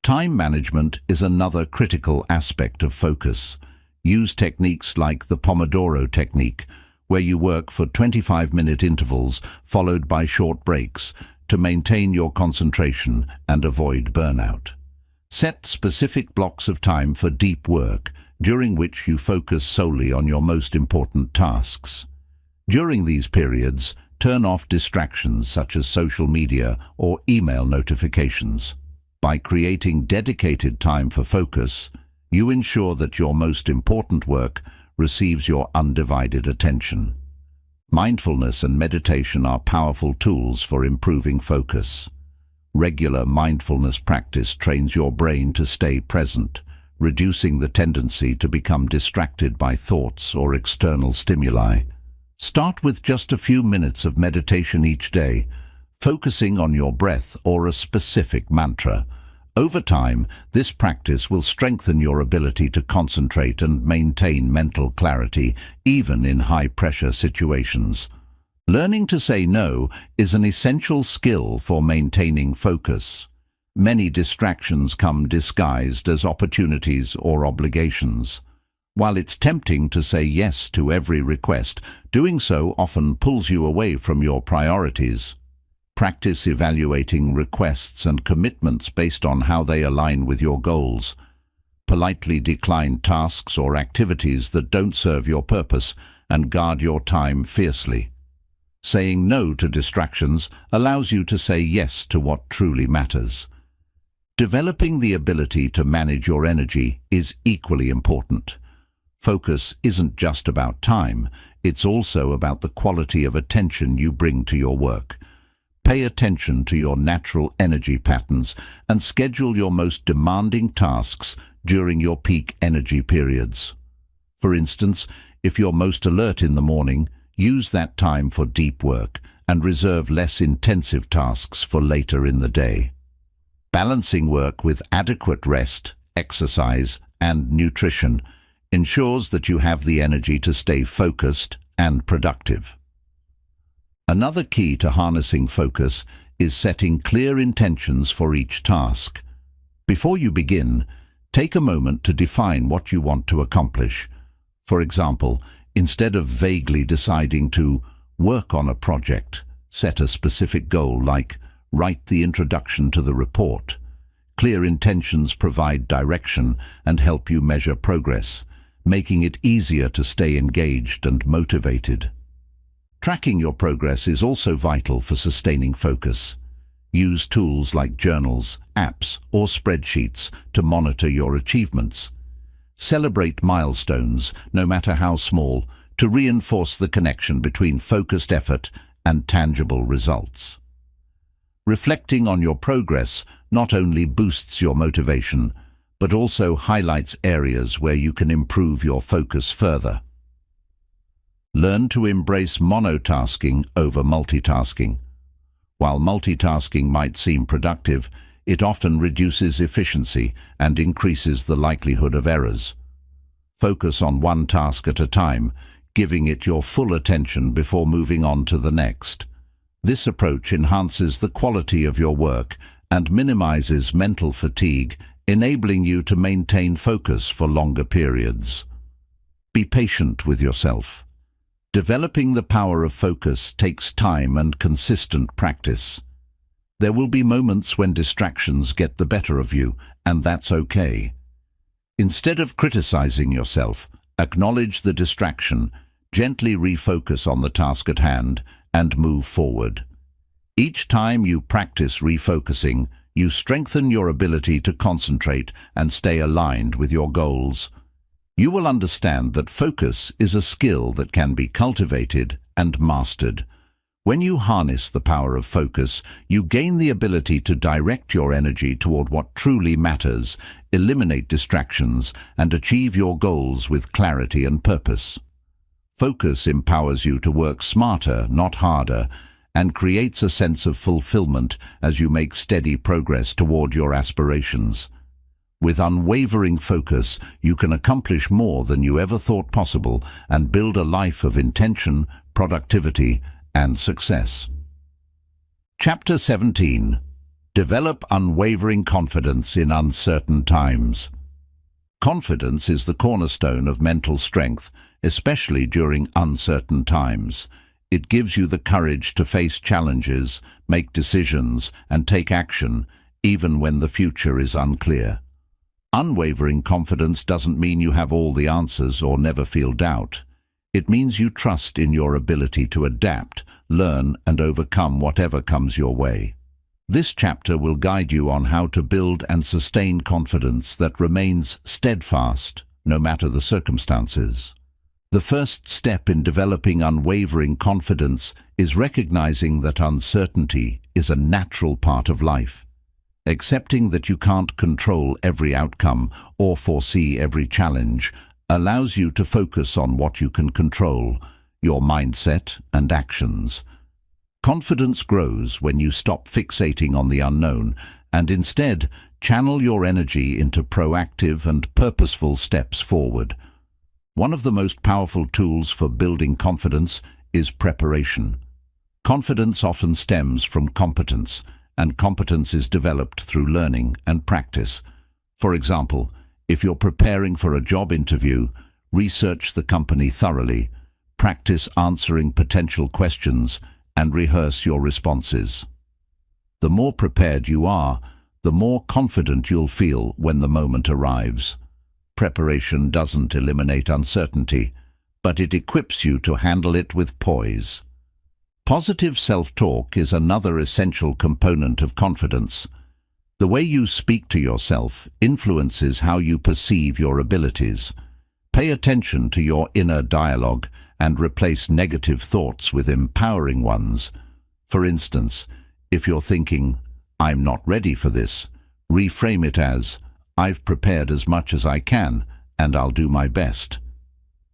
Time management is another critical aspect of focus. Use techniques like the Pomodoro technique, where you work for 25-minute intervals followed by short breaks to maintain your concentration and avoid burnout. Set specific blocks of time for deep work, during which you focus solely on your most important tasks. During these periods, turn off distractions such as social media or email notifications. By creating dedicated time for focus, you ensure that your most important work receives your undivided attention. Mindfulness and meditation are powerful tools for improving focus. Regular mindfulness practice trains your brain to stay present, reducing the tendency to become distracted by thoughts or external stimuli. Start with just a few minutes of meditation each day, focusing on your breath or a specific mantra. Over time, this practice will strengthen your ability to concentrate and maintain mental clarity, even in high-pressure situations. Learning to say no is an essential skill for maintaining focus. Many distractions come disguised as opportunities or obligations. While it's tempting to say yes to every request, doing so often pulls you away from your priorities. Practice evaluating requests and commitments based on how they align with your goals. Politely decline tasks or activities that don't serve your purpose and guard your time fiercely. Saying no to distractions allows you to say yes to what truly matters. Developing the ability to manage your energy is equally important. Focus isn't just about time, it's also about the quality of attention you bring to your work. Pay attention to your natural energy patterns and schedule your most demanding tasks during your peak energy periods. For instance, if you're most alert in the morning, use that time for deep work and reserve less intensive tasks for later in the day. Balancing work with adequate rest, exercise, and nutrition ensures that you have the energy to stay focused and productive. Another key to harnessing focus is setting clear intentions for each task. Before you begin, take a moment to define what you want to accomplish. For example, instead of vaguely deciding to work on a project, set a specific goal like write the introduction to the report. Clear intentions provide direction and help you measure progress, making it easier to stay engaged and motivated. Tracking your progress is also vital for sustaining focus. Use tools like journals, apps, or spreadsheets to monitor your achievements. Celebrate milestones, no matter how small, to reinforce the connection between focused effort and tangible results. Reflecting on your progress not only boosts your motivation, but also highlights areas where you can improve your focus further. Learn to embrace monotasking over multitasking. While multitasking might seem productive, it often reduces efficiency and increases the likelihood of errors. Focus on one task at a time, giving it your full attention before moving on to the next. This approach enhances the quality of your work and minimizes mental fatigue, enabling you to maintain focus for longer periods. Be patient with yourself. Developing the power of focus takes time and consistent practice. There will be moments when distractions get the better of you, and that's okay. Instead of criticizing yourself, acknowledge the distraction, gently refocus on the task at hand, and move forward. Each time you practice refocusing, you strengthen your ability to concentrate and stay aligned with your goals. You will understand that focus is a skill that can be cultivated and mastered. When you harness the power of focus, you gain the ability to direct your energy toward what truly matters, eliminate distractions, and achieve your goals with clarity and purpose. Focus empowers you to work smarter, not harder, and creates a sense of fulfillment as you make steady progress toward your aspirations. With unwavering focus, you can accomplish more than you ever thought possible and build a life of intention, productivity, and success. Chapter 17. Develop unwavering confidence in uncertain times. Confidence is the cornerstone of mental strength, especially during uncertain times. It gives you the courage to face challenges, make decisions, and take action, even when the future is unclear. Unwavering confidence doesn't mean you have all the answers or never feel doubt. It means you trust in your ability to adapt, learn, and overcome whatever comes your way. This chapter will guide you on how to build and sustain confidence that remains steadfast, no matter the circumstances. The first step in developing unwavering confidence is recognizing that uncertainty is a natural part of life. Accepting that you can't control every outcome or foresee every challenge allows you to focus on what you can control, your mindset and actions. Confidence grows when you stop fixating on the unknown and instead channel your energy into proactive and purposeful steps forward. One of the most powerful tools for building confidence is preparation. Confidence often stems from competence, and competence is developed through learning and practice. For example, if you're preparing for a job interview, research the company thoroughly, practice answering potential questions, and rehearse your responses. The more prepared you are, the more confident you'll feel when the moment arrives. Preparation doesn't eliminate uncertainty, but it equips you to handle it with poise. Positive self-talk is another essential component of confidence. The way you speak to yourself influences how you perceive your abilities. Pay attention to your inner dialogue and replace negative thoughts with empowering ones. For instance, if you're thinking, "I'm not ready for this," reframe it as, "I've prepared as much as I can, and I'll do my best."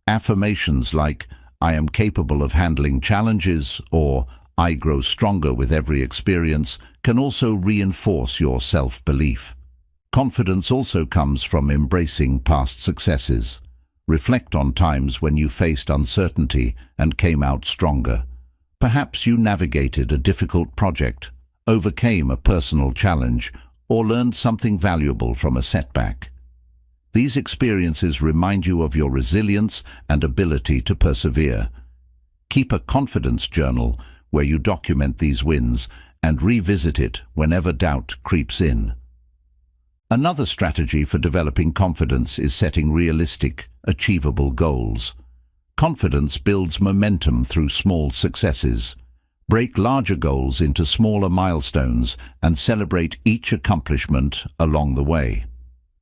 Affirmations like, "I am capable of handling challenges," or "I grow stronger with every experience," can also reinforce your self-belief. Confidence also comes from embracing past successes. Reflect on times when you faced uncertainty and came out stronger. Perhaps you navigated a difficult project, overcame a personal challenge, or learned something valuable from a setback. These experiences remind you of your resilience and ability to persevere. Keep a confidence journal where you document these wins and revisit it whenever doubt creeps in. Another strategy for developing confidence is setting realistic, achievable goals. Confidence builds momentum through small successes. Break larger goals into smaller milestones and celebrate each accomplishment along the way.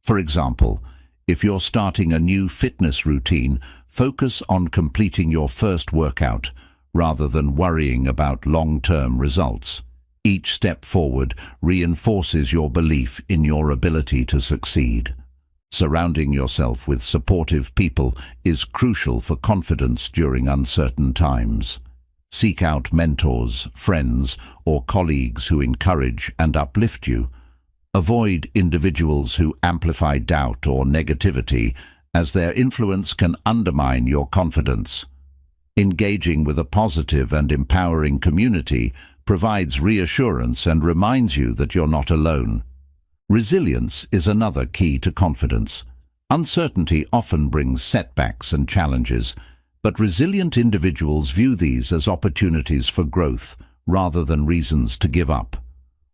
For example, if you're starting a new fitness routine, focus on completing your first workout rather than worrying about long-term results. Each step forward reinforces your belief in your ability to succeed. Surrounding yourself with supportive people is crucial for confidence during uncertain times. Seek out mentors, friends, or colleagues who encourage and uplift you. Avoid individuals who amplify doubt or negativity, as their influence can undermine your confidence. Engaging with a positive and empowering community provides reassurance and reminds you that you're not alone. Resilience is another key to confidence. Uncertainty often brings setbacks and challenges, but resilient individuals view these as opportunities for growth rather than reasons to give up.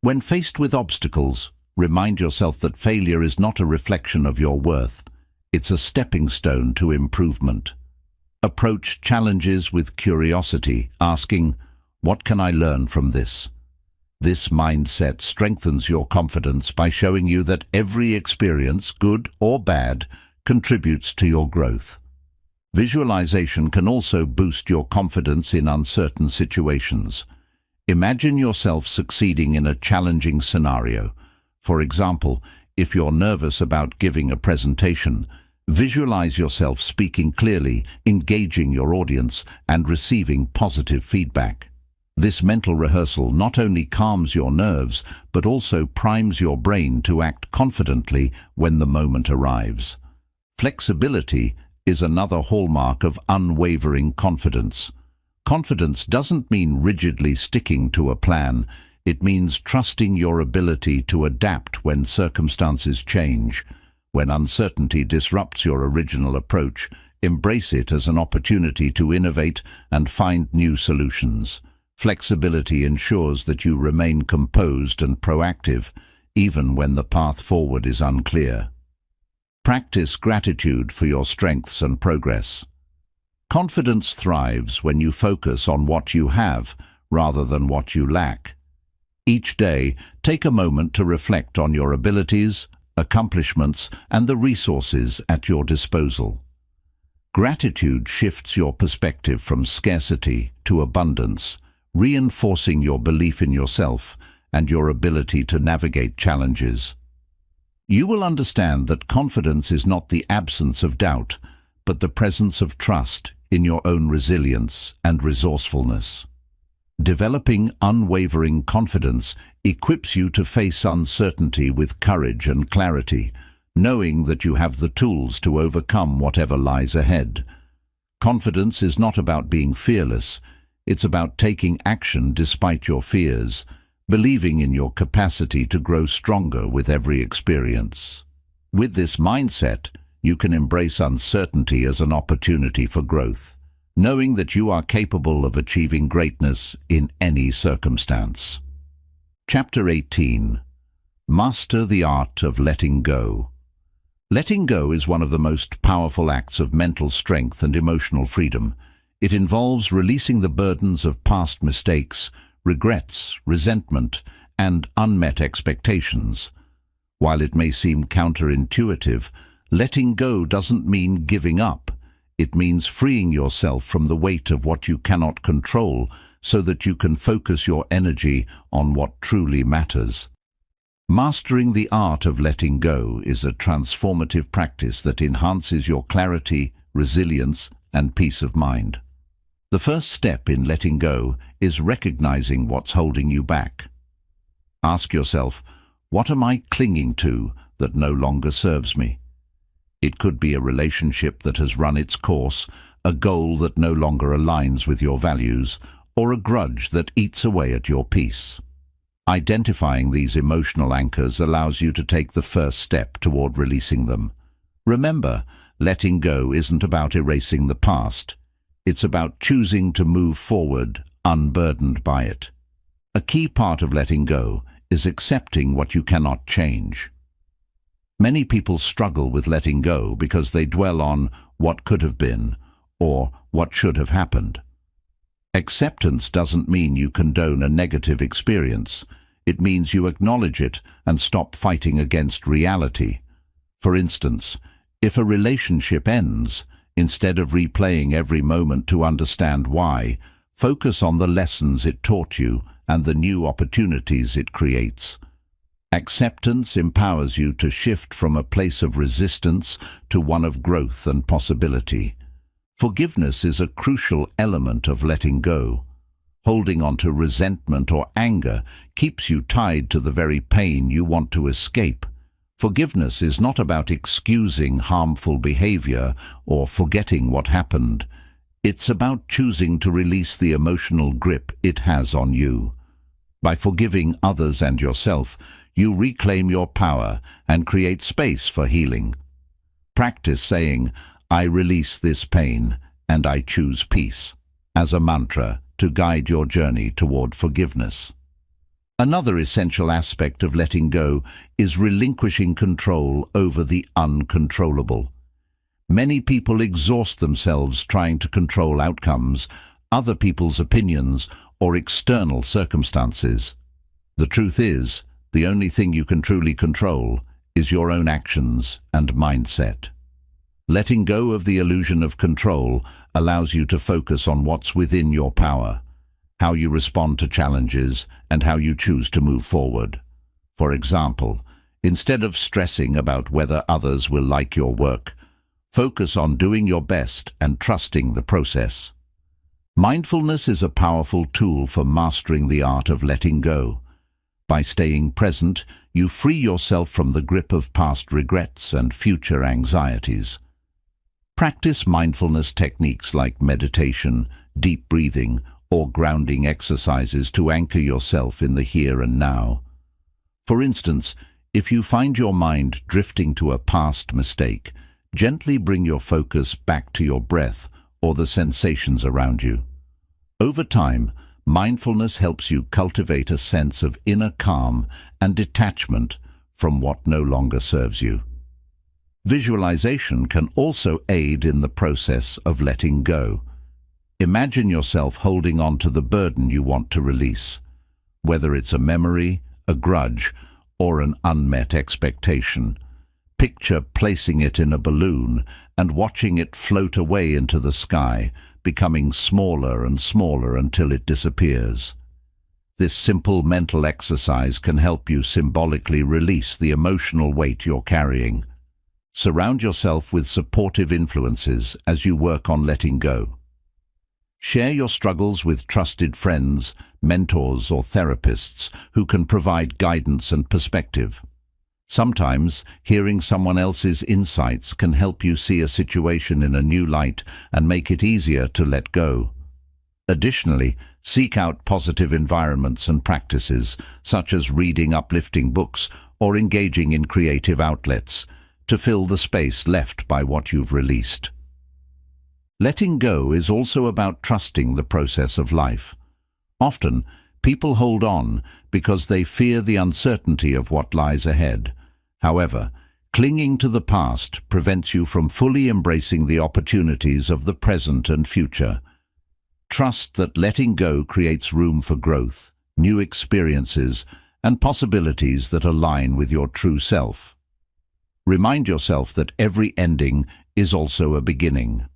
When faced with obstacles, remind yourself that failure is not a reflection of your worth. It's a stepping stone to improvement. Approach challenges with curiosity, asking, "What can I learn from this?" This mindset strengthens your confidence by showing you that every experience, good or bad, contributes to your growth. Visualization can also boost your confidence in uncertain situations. Imagine yourself succeeding in a challenging scenario. For example, if you're nervous about giving a presentation, visualize yourself speaking clearly, engaging your audience, and receiving positive feedback. This mental rehearsal not only calms your nerves, but also primes your brain to act confidently when the moment arrives. Flexibility is another hallmark of unwavering confidence. Confidence doesn't mean rigidly sticking to a plan. It means trusting your ability to adapt when circumstances change. When uncertainty disrupts your original approach, embrace it as an opportunity to innovate and find new solutions. Flexibility ensures that you remain composed and proactive, even when the path forward is unclear. Practice gratitude for your strengths and progress. Confidence thrives when you focus on what you have rather than what you lack. Each day, take a moment to reflect on your abilities, accomplishments, and the resources at your disposal. Gratitude shifts your perspective from scarcity to abundance, reinforcing your belief in yourself and your ability to navigate challenges. You will understand that confidence is not the absence of doubt, but the presence of trust in your own resilience and resourcefulness. Developing unwavering confidence equips you to face uncertainty with courage and clarity, knowing that you have the tools to overcome whatever lies ahead. Confidence is not about being fearless. It's about taking action despite your fears, believing in your capacity to grow stronger with every experience. With this mindset, you can embrace uncertainty as an opportunity for growth, knowing that you are capable of achieving greatness in any circumstance. Chapter 18. Master the Art of Letting Go. Letting go is one of the most powerful acts of mental strength and emotional freedom. It involves releasing the burdens of past mistakes, regrets, resentment, and unmet expectations. While it may seem counterintuitive, letting go doesn't mean giving up. It means freeing yourself from the weight of what you cannot control so that you can focus your energy on what truly matters. Mastering the art of letting go is a transformative practice that enhances your clarity, resilience, and peace of mind. The first step in letting go is recognizing what's holding you back. Ask yourself, what am I clinging to that no longer serves me? It could be a relationship that has run its course, a goal that no longer aligns with your values, or a grudge that eats away at your peace. Identifying these emotional anchors allows you to take the first step toward releasing them. Remember, letting go isn't about erasing the past. It's about choosing to move forward unburdened by it. A key part of letting go is accepting what you cannot change. Many people struggle with letting go because they dwell on what could have been or what should have happened. Acceptance doesn't mean you condone a negative experience. It means you acknowledge it and stop fighting against reality. For instance, if a relationship ends, instead of replaying every moment to understand why, focus on the lessons it taught you and the new opportunities it creates. Acceptance empowers you to shift from a place of resistance to one of growth and possibility. Forgiveness is a crucial element of letting go. Holding on to resentment or anger keeps you tied to the very pain you want to escape. Forgiveness is not about excusing harmful behavior or forgetting what happened. It's about choosing to release the emotional grip it has on you. By forgiving others and yourself, you reclaim your power and create space for healing. Practice saying, "I release this pain and I choose peace," as a mantra to guide your journey toward forgiveness. Another essential aspect of letting go is relinquishing control over the uncontrollable. Many people exhaust themselves trying to control outcomes, other people's opinions, or external circumstances. The truth is, the only thing you can truly control is your own actions and mindset. Letting go of the illusion of control allows you to focus on what's within your power, how you respond to challenges, and how you choose to move forward. For example, instead of stressing about whether others will like your work, focus on doing your best and trusting the process. Mindfulness is a powerful tool for mastering the art of letting go. By staying present, you free yourself from the grip of past regrets and future anxieties. Practice mindfulness techniques like meditation, deep breathing, or grounding exercises to anchor yourself in the here and now. For instance, if you find your mind drifting to a past mistake, gently bring your focus back to your breath or the sensations around you. Over time, mindfulness helps you cultivate a sense of inner calm and detachment from what no longer serves you. Visualization can also aid in the process of letting go. Imagine yourself holding on to the burden you want to release, whether it's a memory, a grudge, or an unmet expectation. Picture placing it in a balloon and watching it float away into the sky, becoming smaller and smaller until it disappears. This simple mental exercise can help you symbolically release the emotional weight you're carrying. Surround yourself with supportive influences as you work on letting go. Share your struggles with trusted friends, mentors, or therapists who can provide guidance and perspective. Sometimes, hearing someone else's insights can help you see a situation in a new light and make it easier to let go. Additionally, seek out positive environments and practices, such as reading uplifting books or engaging in creative outlets, to fill the space left by what you've released. Letting go is also about trusting the process of life. Often, people hold on because they fear the uncertainty of what lies ahead. However, clinging to the past prevents you from fully embracing the opportunities of the present and future. Trust that letting go creates room for growth, new experiences, and possibilities that align with your true self. Remind yourself that every ending is also a beginning.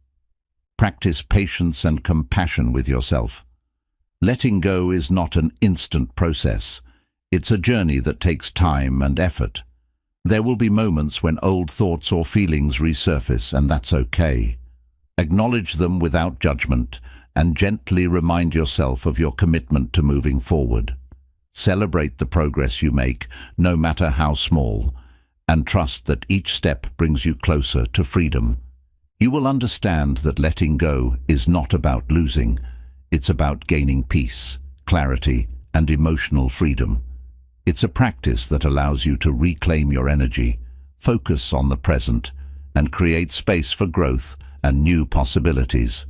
Practice patience and compassion with yourself. Letting go is not an instant process. It's a journey that takes time and effort. There will be moments when old thoughts or feelings resurface, and that's okay. Acknowledge them without judgment and gently remind yourself of your commitment to moving forward. Celebrate the progress you make, no matter how small, and trust that each step brings you closer to freedom. You will understand that letting go is not about losing. It's about gaining peace, clarity, and emotional freedom. It's a practice that allows you to reclaim your energy, focus on the present, and create space for growth and new possibilities.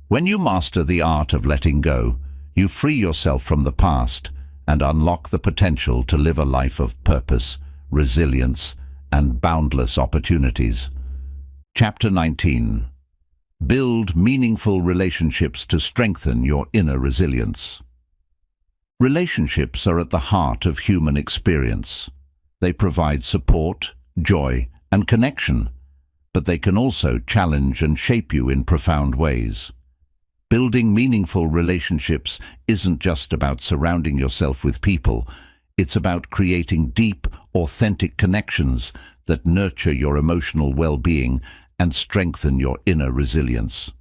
When you master the art of letting go, you free yourself from the past and unlock the potential to live a life of purpose, resilience, and boundless opportunities. Chapter 19. Build meaningful relationships to strengthen your inner resilience. Relationships are at the heart of human experience. They provide support, joy, and connection, but they can also challenge and shape you in profound ways. Building meaningful relationships isn't just about surrounding yourself with people. It's about creating deep, authentic connections that nurture your emotional well-being and strengthen your inner resilience.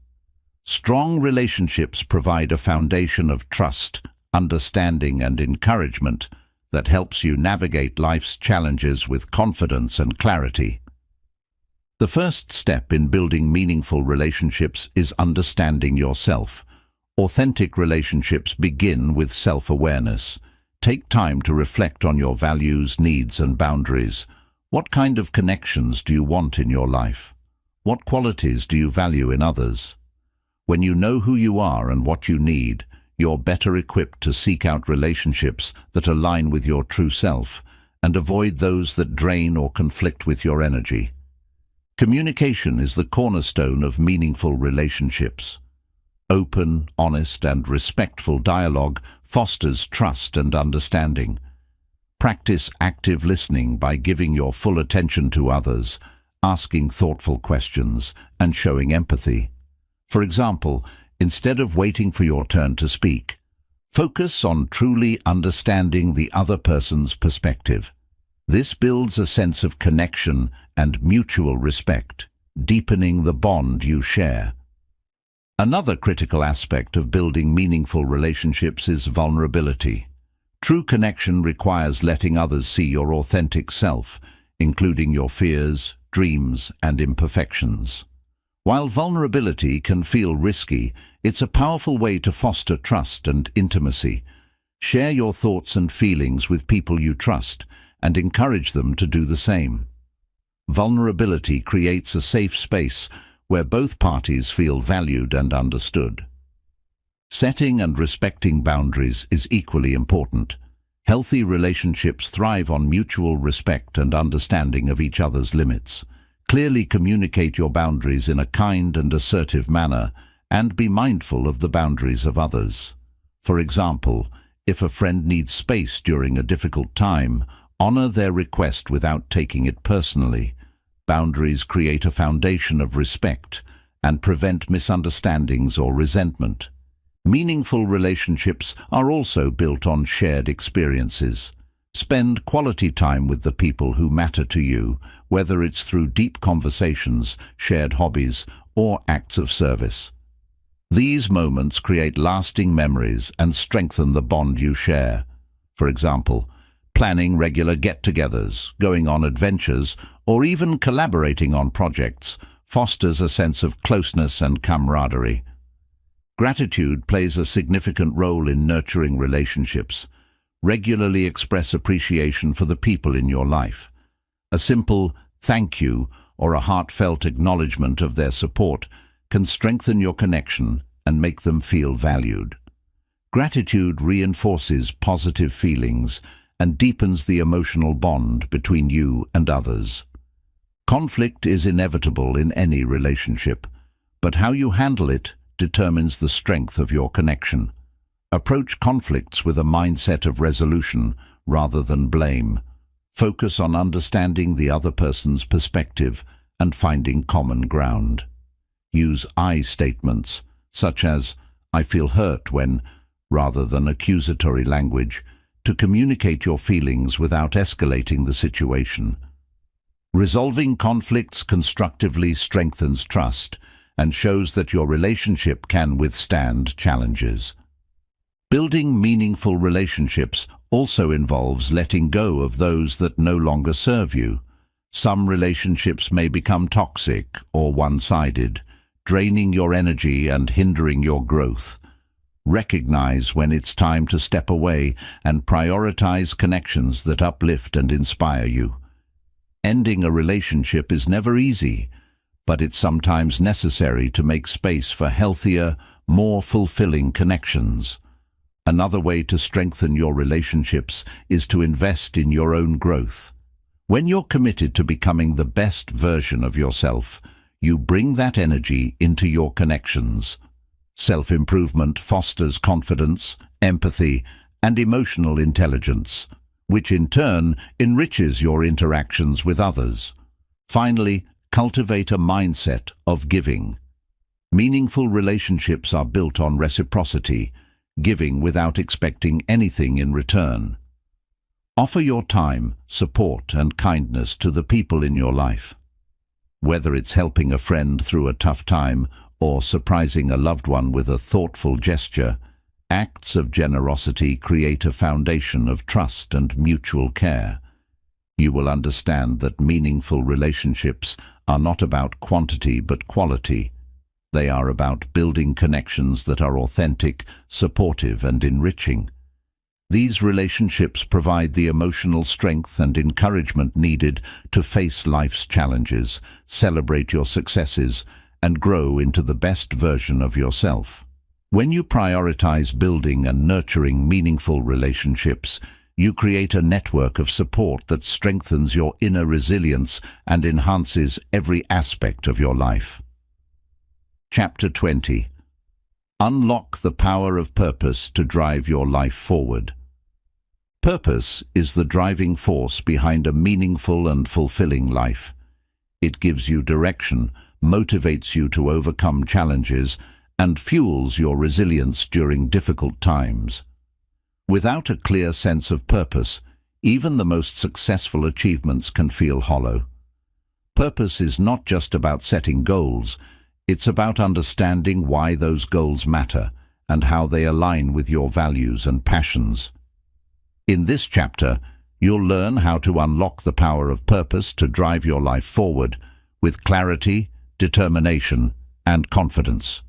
Strong relationships provide a foundation of trust, understanding, and encouragement that helps you navigate life's challenges with confidence and clarity. The first step in building meaningful relationships is understanding yourself. Authentic relationships begin with self-awareness. Take time to reflect on your values, needs, and boundaries. What kind of connections do you want in your life? What qualities do you value in others? When you know who you are and what you need, you're better equipped to seek out relationships that align with your true self and avoid those that drain or conflict with your energy. Communication is the cornerstone of meaningful relationships. Open, honest, and respectful dialogue fosters trust and understanding. Practice active listening by giving your full attention to others, asking thoughtful questions, and showing empathy. For example, instead of waiting for your turn to speak, focus on truly understanding the other person's perspective. This builds a sense of connection and mutual respect, deepening the bond you share. Another critical aspect of building meaningful relationships is vulnerability. True connection requires letting others see your authentic self, including your fears, dreams, and imperfections. While vulnerability can feel risky, it's a powerful way to foster trust and intimacy. Share your thoughts and feelings with people you trust and encourage them to do the same. Vulnerability creates a safe space where both parties feel valued and understood. Setting and respecting boundaries is equally important. Healthy relationships thrive on mutual respect and understanding of each other's limits. Clearly communicate your boundaries in a kind and assertive manner, and be mindful of the boundaries of others. For example, if a friend needs space during a difficult time, honor their request without taking it personally. Boundaries create a foundation of respect and prevent misunderstandings or resentment. Meaningful relationships are also built on shared experiences. Spend quality time with the people who matter to you, whether it's through deep conversations, shared hobbies, or acts of service. These moments create lasting memories and strengthen the bond you share. For example, planning regular get-togethers, going on adventures, or even collaborating on projects fosters a sense of closeness and camaraderie. Gratitude plays a significant role in nurturing relationships. Regularly express appreciation for the people in your life. A simple thank you or a heartfelt acknowledgement of their support can strengthen your connection and make them feel valued. Gratitude reinforces positive feelings and deepens the emotional bond between you and others. Conflict is inevitable in any relationship, but how you handle it determines the strength of your connection. Approach conflicts with a mindset of resolution rather than blame. Focus on understanding the other person's perspective and finding common ground. Use I statements, such as, "I feel hurt when," rather than accusatory language, to communicate your feelings without escalating the situation. Resolving conflicts constructively strengthens trust and shows that your relationship can withstand challenges. Building meaningful relationships also involves letting go of those that no longer serve you. Some relationships may become toxic or one-sided, draining your energy and hindering your growth. Recognize when it's time to step away and prioritize connections that uplift and inspire you. Ending a relationship is never easy, but it's sometimes necessary to make space for healthier, more fulfilling connections. Another way to strengthen your relationships is to invest in your own growth. When you're committed to becoming the best version of yourself, you bring that energy into your connections. Self-improvement fosters confidence, empathy, and emotional intelligence, which in turn enriches your interactions with others. Finally, cultivate a mindset of giving. Meaningful relationships are built on reciprocity, giving without expecting anything in return. Offer your time, support, and kindness to the people in your life. Whether it's helping a friend through a tough time or surprising a loved one with a thoughtful gesture, acts of generosity create a foundation of trust and mutual care. You will understand that meaningful relationships are not about quantity but quality. They are about building connections that are authentic, supportive, and enriching. These relationships provide the emotional strength and encouragement needed to face life's challenges, celebrate your successes, and grow into the best version of yourself. When you prioritize building and nurturing meaningful relationships, you create a network of support that strengthens your inner resilience and enhances every aspect of your life. Chapter 20. Unlock the power of purpose to drive your life forward. Purpose is the driving force behind a meaningful and fulfilling life. It gives you direction, motivates you to overcome challenges, and fuels your resilience during difficult times. Without a clear sense of purpose, even the most successful achievements can feel hollow. Purpose is not just about setting goals, it's about understanding why those goals matter and how they align with your values and passions. In this chapter, you'll learn how to unlock the power of purpose to drive your life forward with clarity, determination, and confidence.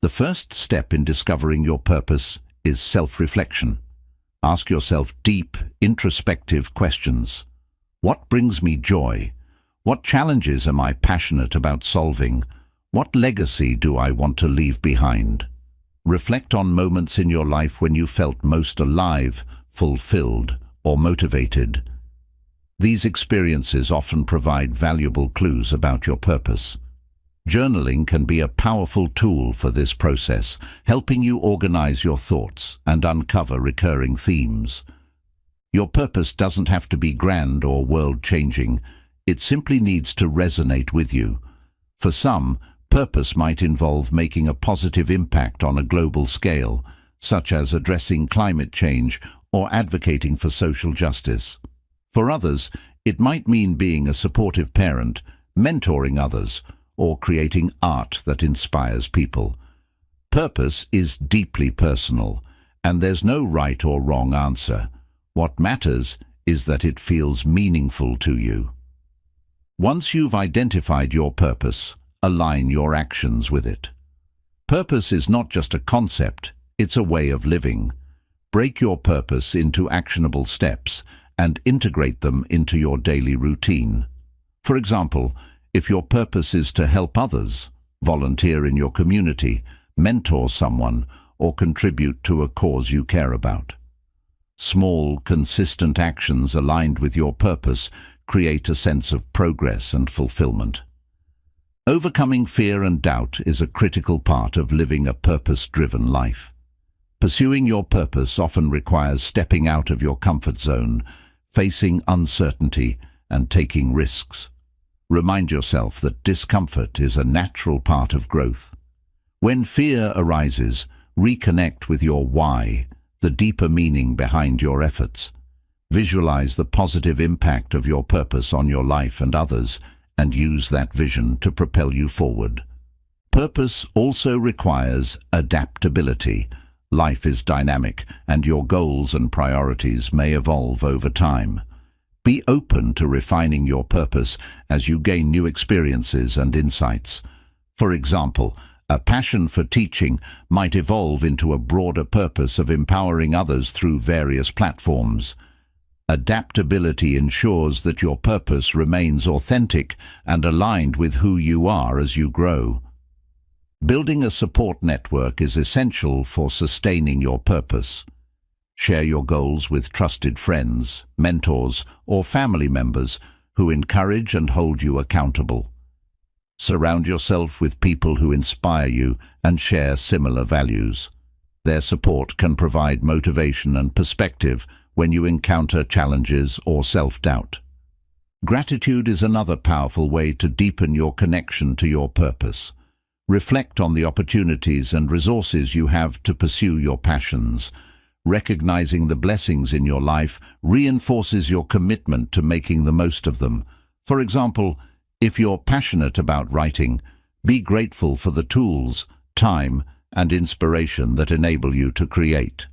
The first step in discovering your purpose is self-reflection. Ask yourself deep, introspective questions. What brings me joy? What challenges am I passionate about solving? What legacy do I want to leave behind? Reflect on moments in your life when you felt most alive, fulfilled, or motivated. These experiences often provide valuable clues about your purpose. Journaling can be a powerful tool for this process, helping you organize your thoughts and uncover recurring themes. Your purpose doesn't have to be grand or world-changing. It simply needs to resonate with you. For some, purpose might involve making a positive impact on a global scale, such as addressing climate change or advocating for social justice. For others, it might mean being a supportive parent, mentoring others, or creating art that inspires people. Purpose is deeply personal, and there's no right or wrong answer. What matters is that it feels meaningful to you. Once you've identified your purpose, align your actions with it. Purpose is not just a concept, it's a way of living. Break your purpose into actionable steps and integrate them into your daily routine. For example, if your purpose is to help others, volunteer in your community, mentor someone, or contribute to a cause you care about. Small, consistent actions aligned with your purpose create a sense of progress and fulfillment. Overcoming fear and doubt is a critical part of living a purpose-driven life. Pursuing your purpose often requires stepping out of your comfort zone, facing uncertainty, and taking risks. Remind yourself that discomfort is a natural part of growth. When fear arises, reconnect with your why, the deeper meaning behind your efforts. Visualize the positive impact of your purpose on your life and others, and use that vision to propel you forward. Purpose also requires adaptability. Life is dynamic, and your goals and priorities may evolve over time. Be open to refining your purpose as you gain new experiences and insights. For example, a passion for teaching might evolve into a broader purpose of empowering others through various platforms. Adaptability ensures that your purpose remains authentic and aligned with who you are as you grow. Building a support network is essential for sustaining your purpose. Share your goals with trusted friends, mentors, or family members who encourage and hold you accountable. Surround yourself with people who inspire you and share similar values. Their support can provide motivation and perspective when you encounter challenges or self-doubt. Gratitude is another powerful way to deepen your connection to your purpose. Reflect on the opportunities and resources you have to pursue your passions. Recognizing the blessings in your life reinforces your commitment to making the most of them. For example, if you're passionate about writing, be grateful for the tools, time, and inspiration that enable you to create.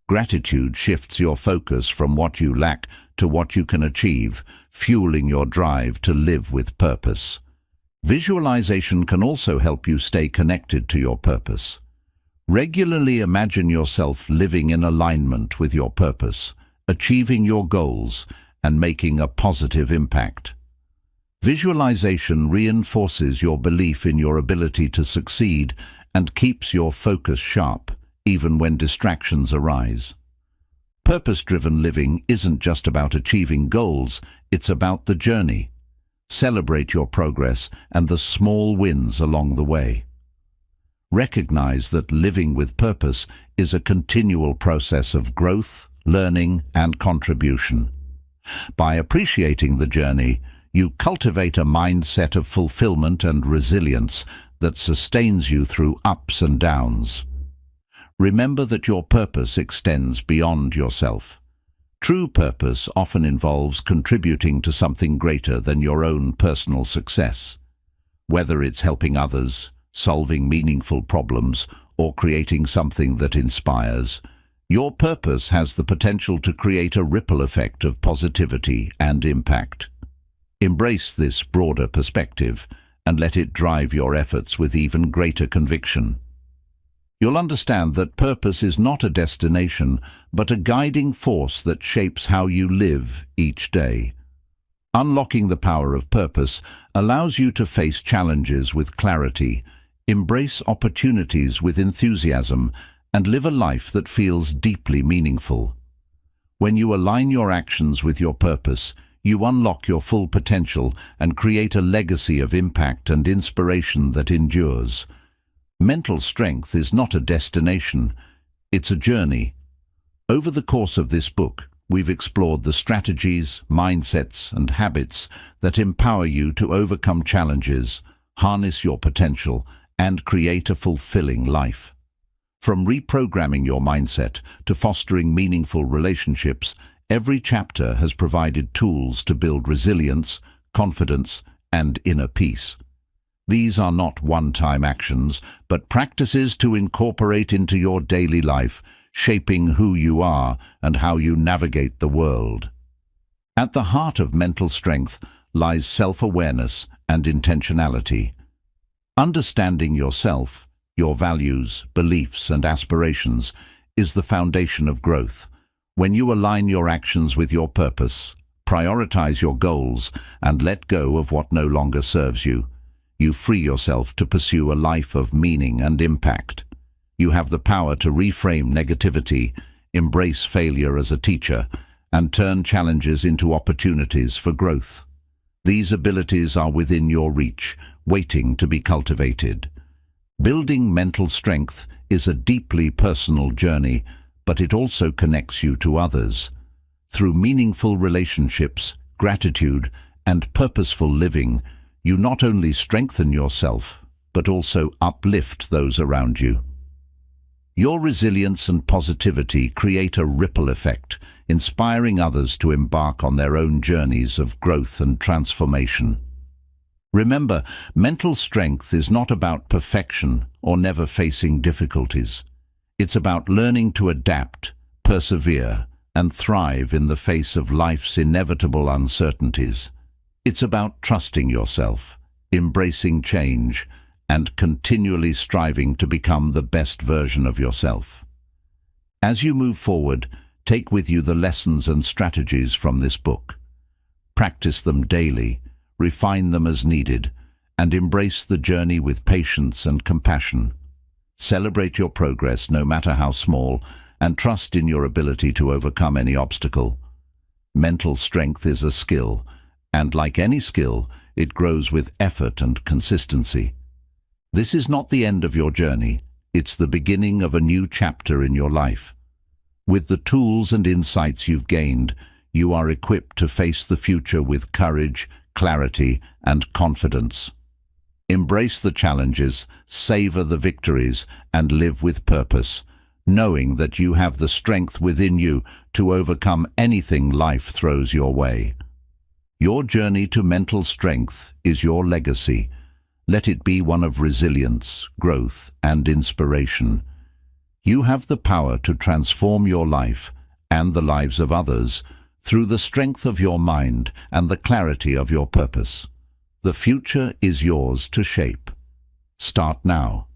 Gratitude shifts your focus from what you lack to what you can achieve, fueling your drive to live with purpose. Visualization can also help you stay connected to your purpose. Regularly imagine yourself living in alignment with your purpose, achieving your goals, and making a positive impact. Visualization reinforces your belief in your ability to succeed and keeps your focus sharp, even when distractions arise. Purpose-driven living isn't just about achieving goals, it's about the journey. Celebrate your progress and the small wins along the way. Recognize that living with purpose is a continual process of growth, learning, and contribution. By appreciating the journey, You cultivate a mindset of fulfillment and resilience that sustains you through ups and downs. Remember that your purpose extends beyond yourself. True purpose often involves contributing to something greater than your own personal success. Whether it's helping others, solving meaningful problems, or creating something that inspires, your purpose has the potential to create a ripple effect of positivity and impact. Embrace this broader perspective and let it drive your efforts with even greater conviction. You'll understand that purpose is not a destination, but a guiding force that shapes how you live each day. Unlocking the power of purpose allows you to face challenges with clarity, embrace opportunities with enthusiasm, and live a life that feels deeply meaningful. When you align your actions with your purpose, you unlock your full potential and create a legacy of impact and inspiration that endures. Mental strength is not a destination, it's a journey. Over the course of this book, we've explored the strategies, mindsets, and habits that empower you to overcome challenges, harness your potential, and create a fulfilling life. From reprogramming your mindset to fostering meaningful relationships, every chapter has provided tools to build resilience, confidence, and inner peace. These are not one-time actions, but practices to incorporate into your daily life, shaping who you are and how you navigate the world. At the heart of mental strength lies self-awareness and intentionality. Understanding yourself, your values, beliefs, and aspirations is the foundation of growth. When you align your actions with your purpose, prioritize your goals, and let go of what no longer serves you, you free yourself to pursue a life of meaning and impact. You have the power to reframe negativity, embrace failure as a teacher, and turn challenges into opportunities for growth. These abilities are within your reach, waiting to be cultivated. Building mental strength is a deeply personal journey, but it also connects you to others. Through meaningful relationships, gratitude, and purposeful living, you not only strengthen yourself, but also uplift those around you. Your resilience and positivity create a ripple effect, inspiring others to embark on their own journeys of growth and transformation. Remember, mental strength is not about perfection or never facing difficulties. It's about learning to adapt, persevere, and thrive in the face of life's inevitable uncertainties. It's about trusting yourself, embracing change, and continually striving to become the best version of yourself. As you move forward, take with you the lessons and strategies from this book. Practice them daily, refine them as needed, and embrace the journey with patience and compassion. Celebrate your progress, no matter how small, and trust in your ability to overcome any obstacle. Mental strength is a skill, and like any skill, it grows with effort and consistency. This is not the end of your journey, it's the beginning of a new chapter in your life. With the tools and insights you've gained, you are equipped to face the future with courage, clarity, and confidence. Embrace the challenges, savor the victories, and live with purpose, knowing that you have the strength within you to overcome anything life throws your way. Your journey to mental strength is your legacy. Let it be one of resilience, growth, and inspiration. You have the power to transform your life and the lives of others through the strength of your mind and the clarity of your purpose. The future is yours to shape. Start now.